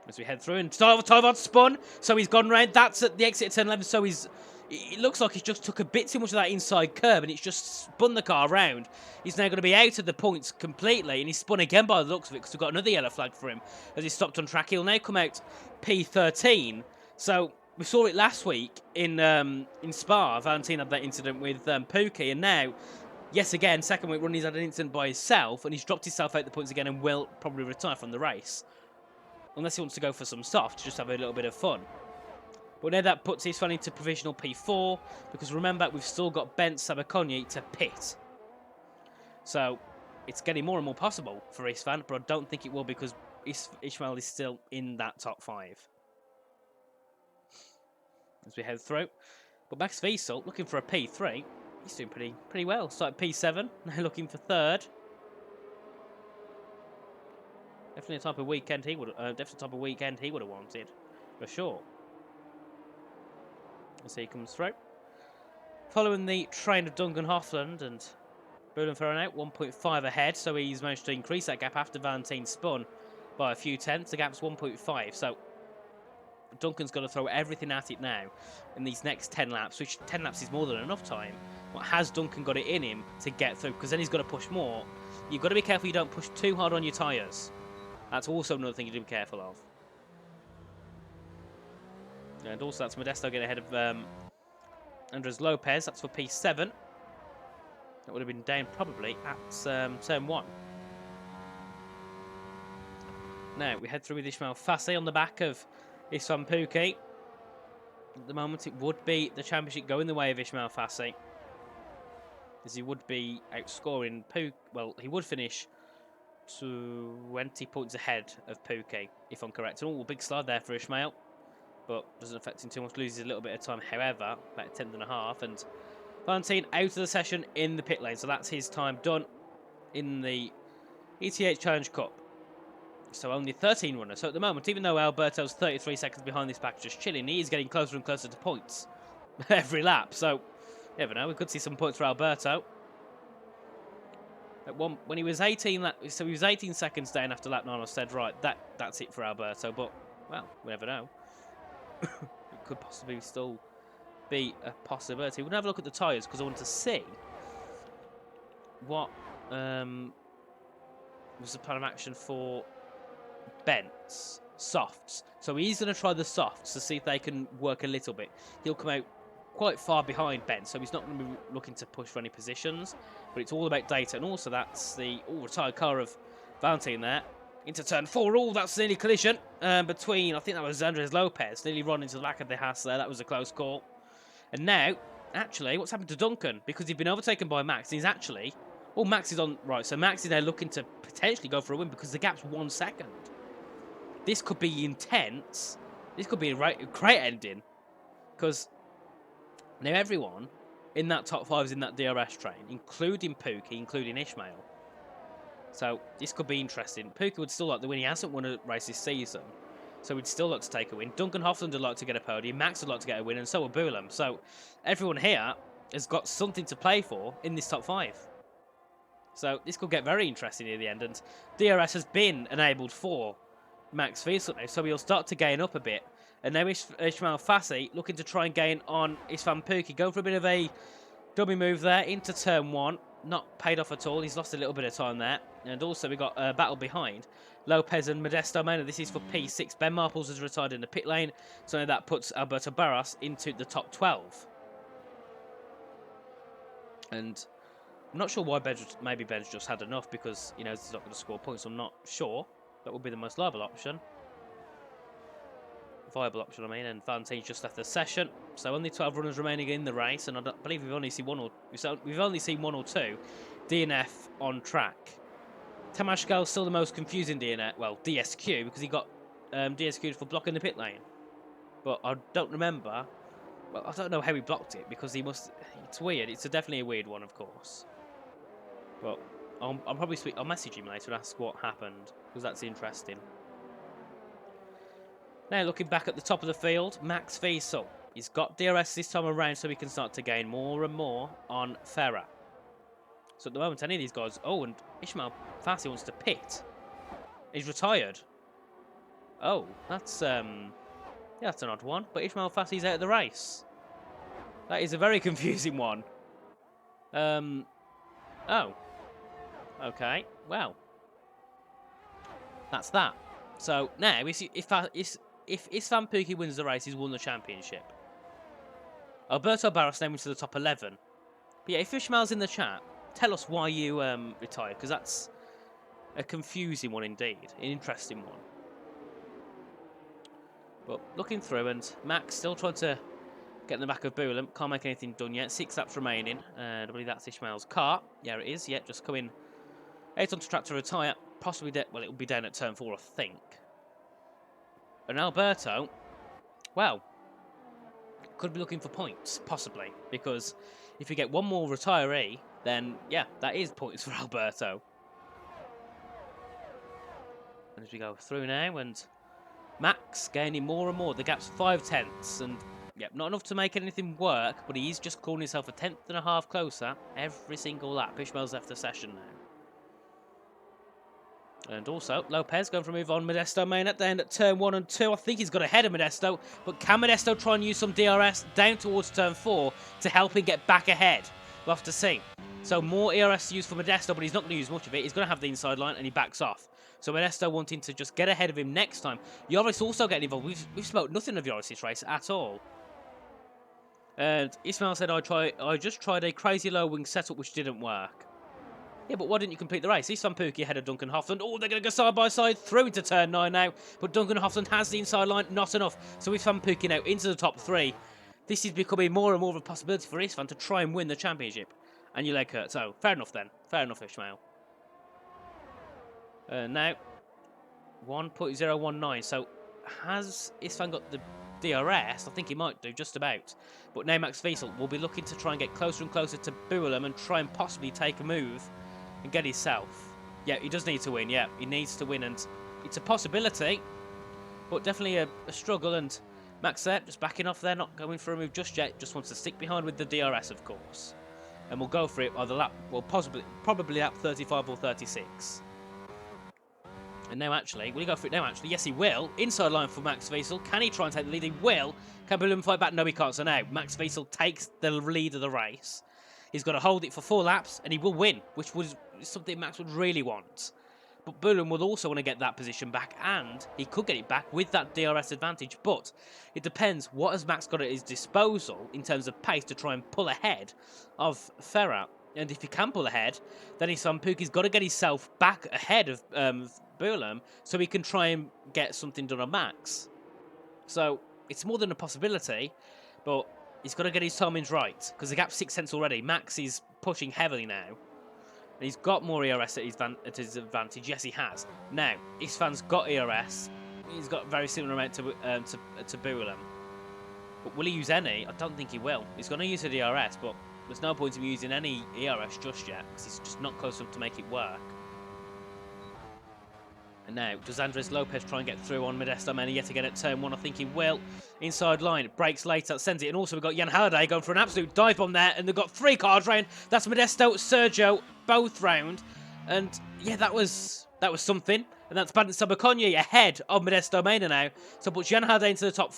Speaker 1: As we head through, and Tarvard spun, so he's gone round. That's at the exit at turn 11, so it looks like he's just took a bit too much of that inside curb, and it's just spun the car around. He's now going to be out of the points completely, and he's spun again by the looks of it, because we've got another yellow flag for him. As he stopped on track, he'll now come out P13. So we saw it last week in Spa. Valentine had that incident with Puki, and now, yes again, second week run, he's had an incident by himself, and he's dropped himself out the points again and will probably retire from the race. Unless he wants to go for some soft, just have a little bit of fun. But now that puts István into provisional P4, because remember, we've still got Bent Sabakonyi to pit. So, it's getting more and more possible for István, but I don't think it will, because Ismael is still in that top 5. As we head through. But Max Wiesel, looking for a P3, he's doing pretty well. Started P7, now looking for 3rd. Definitely a type of weekend he would have wanted, for sure. As he comes through, following the train of Duncan Hofland and Boolean throwing out 1.5 ahead, so he's managed to increase that gap after Valentine spun by a few tenths. The gap's 1.5, so Duncan's got to throw everything at it now in these next 10 laps, which 10 laps is more than enough time. But has Duncan got it in him to get through? Because then he's got to push more. You've got to be careful you don't push too hard on your tyres. That's also another thing you do be careful of. And also that's Modesto getting ahead of Andres Lopez. That's for P7. That would have been down probably at turn 1. Now we head through with Ismael Fahssi on the back of István Puki. At the moment, it would be the championship going the way of Ismael Fahssi, as he would be outscoring Puki. Well, he would finish 20 points ahead of Puki, if I'm correct. Oh, big slide there for Ismael, but doesn't affect him too much. Loses a little bit of time, however, about a tenth and a half. And Valentine out of the session in the pit lane, so that's his time done in the ET8 Challenge Cup. So only 13 runners. So at the moment, even though Alberto's 33 seconds behind this pack, just chilling, he is getting closer and closer to points every lap. So, you never know, we could see some points for Alberto. At one, when he was 18, so he was 18 seconds down after lap 9. I said, right, that's it for Alberto. But, well, we never know. It could possibly still be a possibility. We're going to have a look at the tyres, because I want to see what was the plan of action for Bents, softs. So he's going to try the softs to see if they can work a little bit. He'll come out quite far behind Bents, so he's not going to be looking to push for any positions, but it's all about data. And also that's the retired car of Valentine there into turn 4. Oh, that's nearly collision between, I think that was Andres Lopez, nearly run into the back of the Haas there. That was a close call. And now, actually, what's happened to Duncan? Because he's been overtaken by Max, and he's actually, oh, Max is on, right, so Max is there looking to potentially go for a win because the gap's 1 second. This could be intense. This could be a great ending. Because now everyone in that top 5 is in that DRS train, including Puki, including Ismael. So this could be interesting. Puki would still like the win. He hasn't won a race this season, so he'd still like to take a win. Duncan Hoffland would like to get a podium. Max would like to get a win, and so would Boolean. So everyone here has got something to play for in this top 5. So this could get very interesting in the end. And DRS has been enabled for Max Fahssi now, so he'll start to gain up a bit. And now Ismael Fahssi looking to try and gain on István Puki. Going for a bit of a dummy move there into turn 1. Not paid off at all. He's lost a little bit of time there. And also we got a battle behind Lopez and Modesto Mena. This is for P6. Ben Marples has retired in the pit lane, so now that puts Alberto Barros into the top 12. And I'm not sure why maybe Ben's just had enough, because he knows he's not going to score points. I'm not sure. That would be the most viable option. I mean, and Valentine's just left the session, so only 12 runners remaining in the race, and I believe we've only seen one or two DNF on track. Tamashkal's still the most confusing DNF, well, DSQ, because he got DSQ'd for blocking the pit lane. But I don't remember. Well, I don't know how he blocked it, because he must. It's weird. It's definitely a weird one, of course. But I'll message him later and ask what happened, because that's interesting. Now looking back at the top of the field, Max Fahssi. He's got DRS this time around, so he can start to gain more and more on Ferrer. So at the moment, any of these guys. Oh, and Ismael Fahssi wants to pit. He's retired. Oh, that's that's an odd one. But Ismael Fassi's out of the race. That is a very confusing one. Oh. Okay. Well, that's that. So now, if István Puki wins the race, he's won the championship. Alberto Barros now into the top 11. But yeah, if Ishmael's in the chat, tell us why you retired, because that's a confusing one indeed, an interesting one. But looking through, and Max still trying to get in the back of Boolean. Can't make anything done yet. 6 laps remaining. I believe that's Ishmael's car. Yeah, it is. Yeah, just coming 8 onto track to retire. Possibly, well, it will be down at turn 4, I think. And Alberto, well, could be looking for points, possibly. Because if you get one more retiree, then, yeah, that is points for Alberto. And as we go through now, and Max gaining more and more. The gap's 5 tenths, and Yep, not enough to make anything work, but he is just calling himself a 10th and a half closer every single lap. Ismael's left the session now. And also, Lopez going for a move on Modesto main at the end at turn 1 and 2. I think he's got ahead of Modesto, but can Modesto try and use some DRS down towards turn 4 to help him get back ahead? We'll have to see. So more ERS to use for Modesto, but he's not going to use much of it. He's going to have the inside line and he backs off. So Modesto wanting to just get ahead of him next time. Joris also getting involved. We've smoked nothing of Joris this race at all. And Ismael said, I just tried a crazy low wing setup which didn't work. Yeah, but why didn't you complete the race? István Puki ahead of Duncan Hoffland. Oh, they're going to go side by side through into turn 9 now. But Duncan Hoffland has the inside line, not enough. So István Puki now into the top 3. This is becoming more and more of a possibility for István to try and win the championship. And your leg hurt. So, fair enough then. Fair enough, Ismael. Now, 1.019. So, has István got the DRS? I think he might do, just about. But now Max Wiesel will be looking to try and get closer and closer to Buelam and try and possibly take a move and get himself. Yeah, he does need to win. Yeah, he needs to win, and it's a possibility, but definitely a struggle. And Max there, just backing off there, not going for a move just yet. Just wants to stick behind with the DRS, of course. And we'll go for it either lap, well, probably lap 35 or 36. And now, actually, will he go for it now, actually? Yes, he will. Inside line for Max Wiesel. Can he try and take the lead? He will. Can Buelam fight back? No, he can't. So now, Max Wiesel takes the lead of the race. He's got to hold it for 4 laps, and he will win, which was something Max would really want. But Buelam will also want to get that position back, and he could get it back with that DRS advantage. But it depends what has Max got at his disposal in terms of pace to try and pull ahead of Ferrat. And if he can pull ahead, then István Puki's got to get himself back ahead of Buelam so he can try and get something done on Max. So it's more than a possibility, but he's got to get his timings right, because the gap's 6 cents already. Max is pushing heavily now. And he's got more ERS at his advantage. Yes, he has. Now, István's got ERS. He's got a very similar amount to Buelam. But will he use any? I don't think he will. He's going to use a DRS, but there's no point in him using any ERS just yet, because he's just not close enough to make it work. And now, does Andres Lopez try and get through on Modesto Mena yet again at turn 1? I think he will. Inside line, breaks later, sends it. And also we've got Jan Halliday going for an absolute dive bomb there. And they've got 3 cars round. That's Modesto, Sergio, both round. And yeah, that was something. And that's Bandit Sabakonyi ahead of Modesto Mena now. So puts Jan Halliday into the top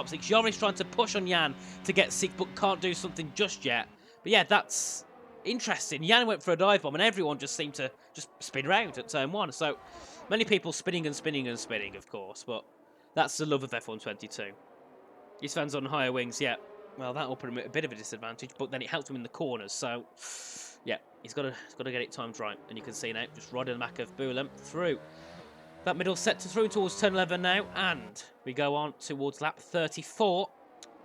Speaker 1: 6. Joris trying to push on Jan to get 6, but can't do something just yet. But yeah, that's interesting. Jan went for a dive bomb, and everyone just seemed to just spin around at turn 1. So many people spinning and spinning and spinning, of course, but that's the love of F1 22. István's on higher wings, yeah. Well, that'll put him at a bit of a disadvantage, but then it helped him in the corners, so yeah, he's got to get it timed right. And you can see now, just riding the back of Buelam through that middle sector, through towards turn 11 now, and we go on towards lap 34.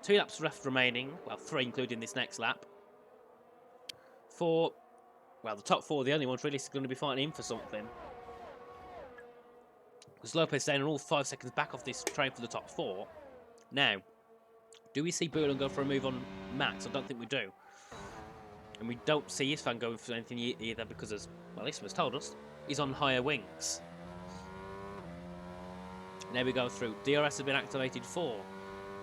Speaker 1: 2 laps left remaining, well, 3 including this next lap. Well, the top 4 are the only ones really going to be fighting in for something. Because Lopez staying all 5 seconds back off this train for the top 4. Now, do we see Buelam go for a move on Max? I don't think we do. And we don't see István going for anything either because, as well, Ismael's told us, he's on higher wings. And there we go through. DRS has been activated for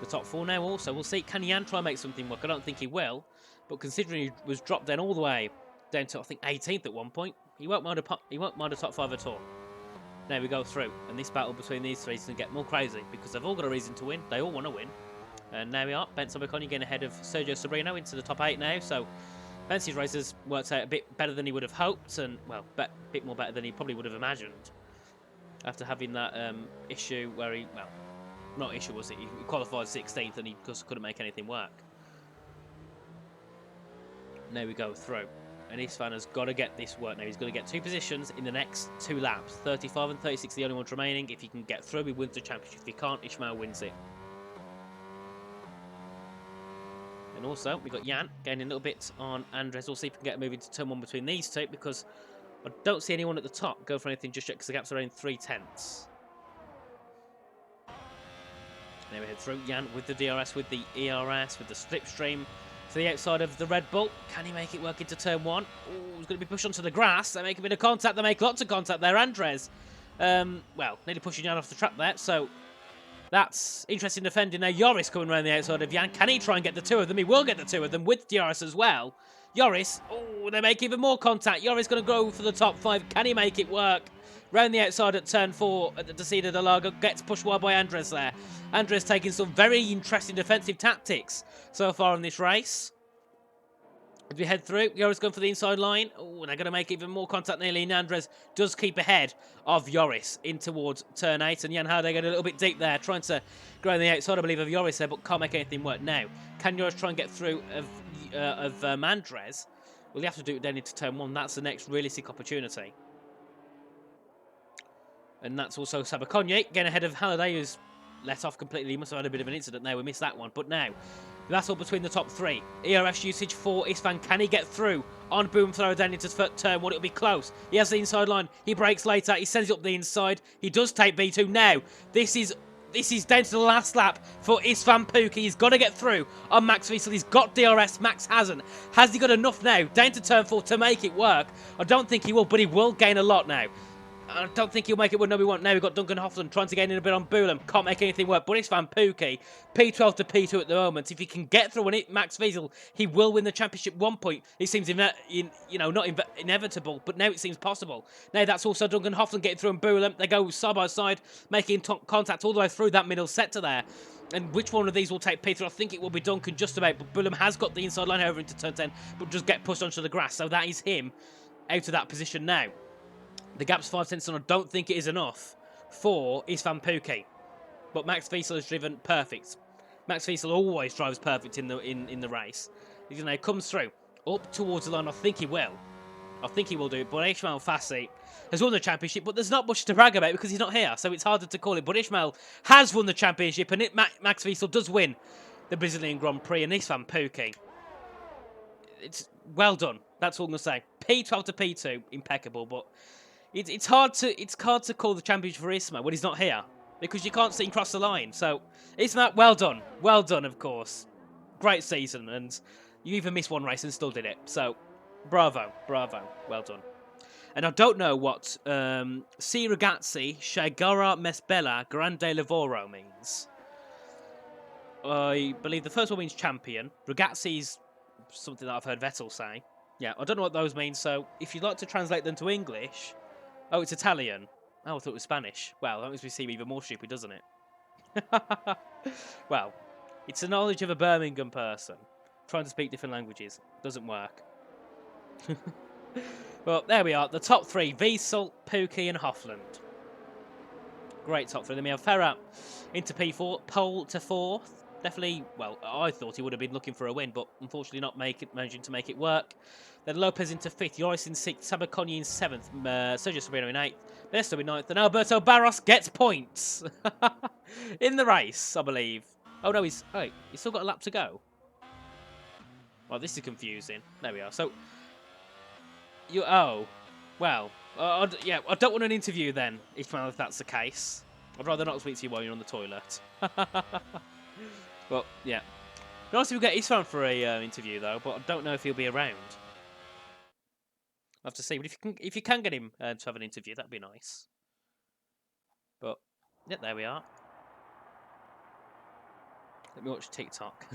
Speaker 1: the top 4 now also. We'll see, can Jan try and make something work? I don't think he will. But considering he was dropped down all the way down to, I think, 18th at one point, he won't mind a top 5 at all. Now we go through, and this battle between these 3 is going to get more crazy because they've all got a reason to win. They all want to win. And now we are. Benson Baconi getting ahead of Sergio Sobrino into the top 8 now. So Benson's races worked out a bit better than he would have hoped, and, well, a bit more better than he probably would have imagined. After having that issue where he, well, not issue was it, he qualified 16th and he just couldn't make anything work. Now we go through. And István has got to get this work now. He's got to get 2 positions in the next 2 laps. 35 and 36 are the only ones remaining. If he can get through, he wins the championship. If he can't, Ismael wins it. And also, we've got Jan gaining a little bit on Andres. We'll see if we can get a move into turn 1 between these 2, because I don't see anyone at the top go for anything just yet, because the gap's around 3/10. Now we head through. Jan with the DRS, with the ERS, with the slipstream to the outside of the Red Bull. Can he make it work into turn 1? Oh, he's going to be pushed onto the grass. They make a bit of contact. They make lots of contact there. Andres, well, nearly pushing Jan off the track there. So That's interesting defending there. Joris coming around the outside of Jan. Can he try and get the two of them? He will get the two of them with Joris as well. Joris, oh, they make even more contact. Joris going to go for the top 5. Can he make it work? Round the outside at turn 4 at the Descida de Largo. Gets pushed wide by Andres there. Andres taking some very interesting defensive tactics so far in this race. As we head through, Joris going for the inside line. Oh, they're going to make even more contact nearly. And Andres does keep ahead of Joris in towards turn 8. And Jan Houde get a little bit deep there, trying to go on the outside, I believe, of Joris there, but can't make anything work now. Can Joris try and get through of Andres? Well, you have to do it then into turn 1. That's the next realistic opportunity. And that's also Sabakonye getting ahead of Halliday, who's let off completely. He must have had a bit of an incident there. We missed that one. But now, that's all between the top 3. ERS usage for István. Can he get through on Boom Throw down into turn 1? It'll be close. He has the inside line. He breaks later. He sends it up the inside. He does take B2. Now, this is down to the last lap for István Puki. He's got to get through on Max Wiesel. He's got DRS. Max hasn't. Has he got enough now down to turn 4 to make it work? I don't think he will, but he will gain a lot now. I don't think he'll make it with no one. Now we've got Duncan Hofland trying to gain in a bit on Boulam. Can't make anything work. But István Puki, P12 to P2 at the moment. If he can get through Max Wiesel, he will win the championship. 1 point. It seems not inevitable, but now it seems possible. Now that's also Duncan Hofland getting through on Boulam. They go side by side, making contact all the way through that middle sector there. And which one of these will take P3? I think it will be Duncan just about. But Boulam has got the inside line over into turn 10, but just get pushed onto the grass. So that is him out of that position now. The gap's 5 tenths, and I don't think it is enough for István Puki. But Max Wiesel has driven perfect. Max Wiesel always drives perfect in the race. He comes through up towards the line. I think he will. I think he will do it. But Ismael Fahssi has won the championship, but there's not much to brag about because he's not here, so it's harder to call it. But Ismael has won the championship, and Max Wiesel does win the Brazilian Grand Prix, and István Puki, it's well done. That's all I'm going to say. P12 to P2, impeccable, but it's hard to call the championship for Ismael when he's not here because you can't see him cross the line. So Ismael, well done, of course. Great season, and you even missed one race and still did it. So bravo, well done. And I don't know what Si Ragazzi Shagara Mesbella Grande Lavoro means. I believe the first one means champion. Ragazzi's something that I've heard Vettel say. Yeah, I don't know what those mean, so if you'd like to translate them to English... Oh, it's Italian. Oh, I thought it was Spanish. Well, that makes me seem even more stupid, doesn't it? Well, it's the knowledge of a Birmingham person trying to speak different languages. Doesn't work. Well, there we are. The top 3. Wiesel, Puki and Hofland. Great top 3. Then we have Ferrat into P4. Pole to 4th. Definitely, well, I thought he would have been looking for a win, but unfortunately not managing to make it work. Then Lopez into 5th, Joris in 6th, Sabakonye in 7th, Sergio Sabino in 8th, Besto in 9th, and Alberto Barros gets points in the race, I believe. Oh no, he's still got a lap to go. Well, this is confusing. There we are. So, well, yeah, I don't want an interview then, if that's the case. I'd rather not speak to you while you're on the toilet. Well, yeah. But also we'll get István for a interview though, but I don't know if he'll be around. I'll have to see. But if you can get him to have an interview, that'd be nice. But yeah, there we are. Let me watch TikTok.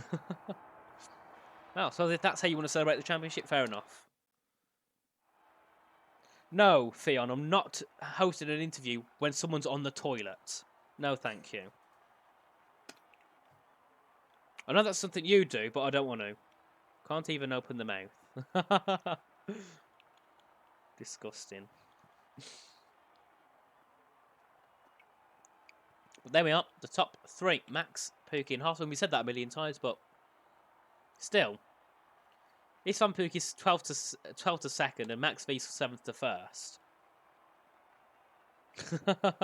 Speaker 1: Well, so if that's how you want to celebrate the championship, fair enough. No, Theon, I'm not hosting an interview when someone's on the toilet. No, thank you. I know that's something you do, but I don't want to. Can't even open the mouth. Disgusting. But there we are. The top 3. Max, Puki and Hofland. We said that a million times, but still. István Puki is 12th to 2nd and Max Wiesel 7th to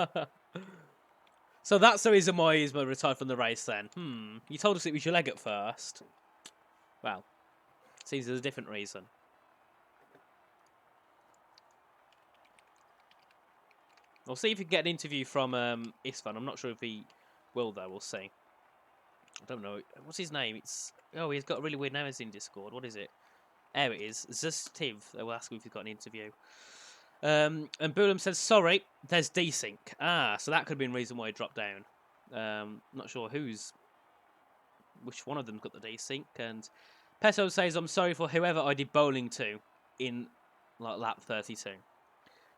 Speaker 1: 1st. So that's the reason why Ismael retired from the race then. You told us it was your leg at first. Well, seems there's a different reason. We'll see if we can get an interview from István. I'm not sure if he will though, we'll see. I don't know. What's his name? He's got a really weird name in Discord. What is it? There it is. Zustiv. We'll ask him if he's got an interview. And Boulam says, sorry, there's desync. Ah, so that could have been the reason why he dropped down. Not sure which one of them's got the desync. And Peso says, I'm sorry for whoever I did bowling to in like lap 32.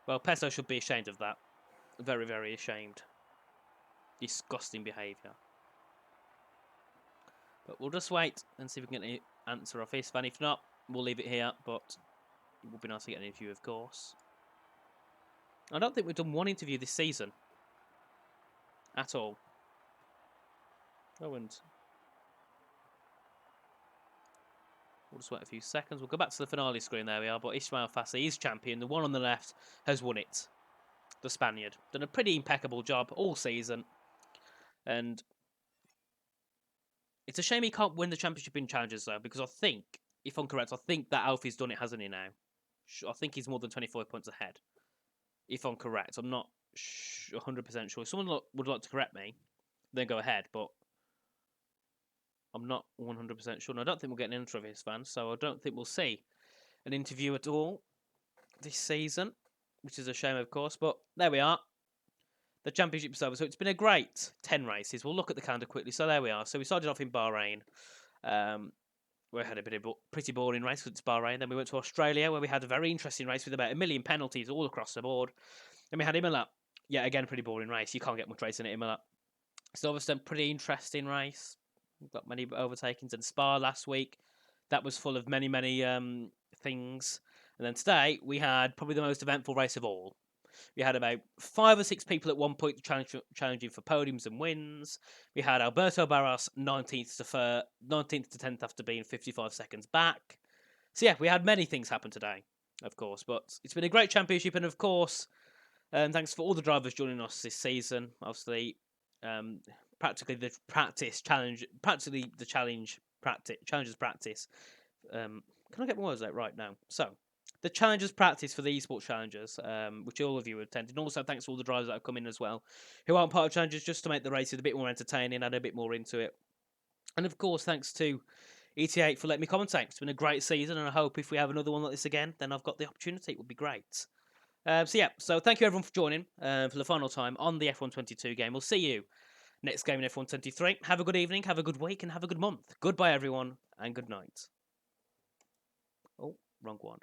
Speaker 1: Well, Peso should be ashamed of that. Very, very ashamed. Disgusting behaviour. But we'll just wait and see if we can get any answer off István. If not, we'll leave it here. But it would be nice to get an interview, of course. I don't think we've done one interview this season. At all. Oh, and we'll just wait a few seconds. We'll go back to the finale screen. There we are. But Ismael Fahssi is champion. The one on the left has won it. The Spaniard. Done a pretty impeccable job all season. And it's a shame he can't win the championship in challenges, though, because I think, if I'm correct, I think that Alfie's done it, hasn't he, now? I think he's more than 24 points ahead. If I'm correct. I'm not 100% sure. If someone would like to correct me, then go ahead, but I'm not 100% sure. And I don't think we'll get an intro of his fans, so I don't think we'll see an interview at all this season, which is a shame, of course. But there we are. The championship's over. So it's been a great 10 races. We'll look at the calendar quickly. So there we are. So we started off in Bahrain. We had a bit of pretty boring race because it's Bahrain. Then we went to Australia, where we had a very interesting race with about 1 million penalties all across the board. Then we had Imola. Yeah, again, pretty boring race. You can't get much racing at Imola. Silverstone, pretty interesting race. We've got many overtakings. And Spa last week, that was full of many, many things. And then today, we had probably the most eventful race of all. We had about 5 or 6 people at one point challenging for podiums and wins. We had Alberto Barros 19th to 10th after being 55 seconds back. So yeah, we had many things happen today, of course. But it's been a great championship, and of course, thanks for all the drivers joining us this season. Obviously, practically the challenges practice. Can I get my words out right now? So, the challenges practice for the esports challenges, which all of you attended. And also, thanks to all the drivers that have come in as well, who aren't part of challenges, just to make the races a bit more entertaining, add a bit more into it. And of course, thanks to ET8 for letting me commentate. It's been a great season, and I hope if we have another one like this again, then I've got the opportunity. It would be great. So thank you everyone for joining for the final time on the F122 game. We'll see you next game in F123. Have a good evening, have a good week, and have a good month. Goodbye, everyone, and good night. Oh, wrong one.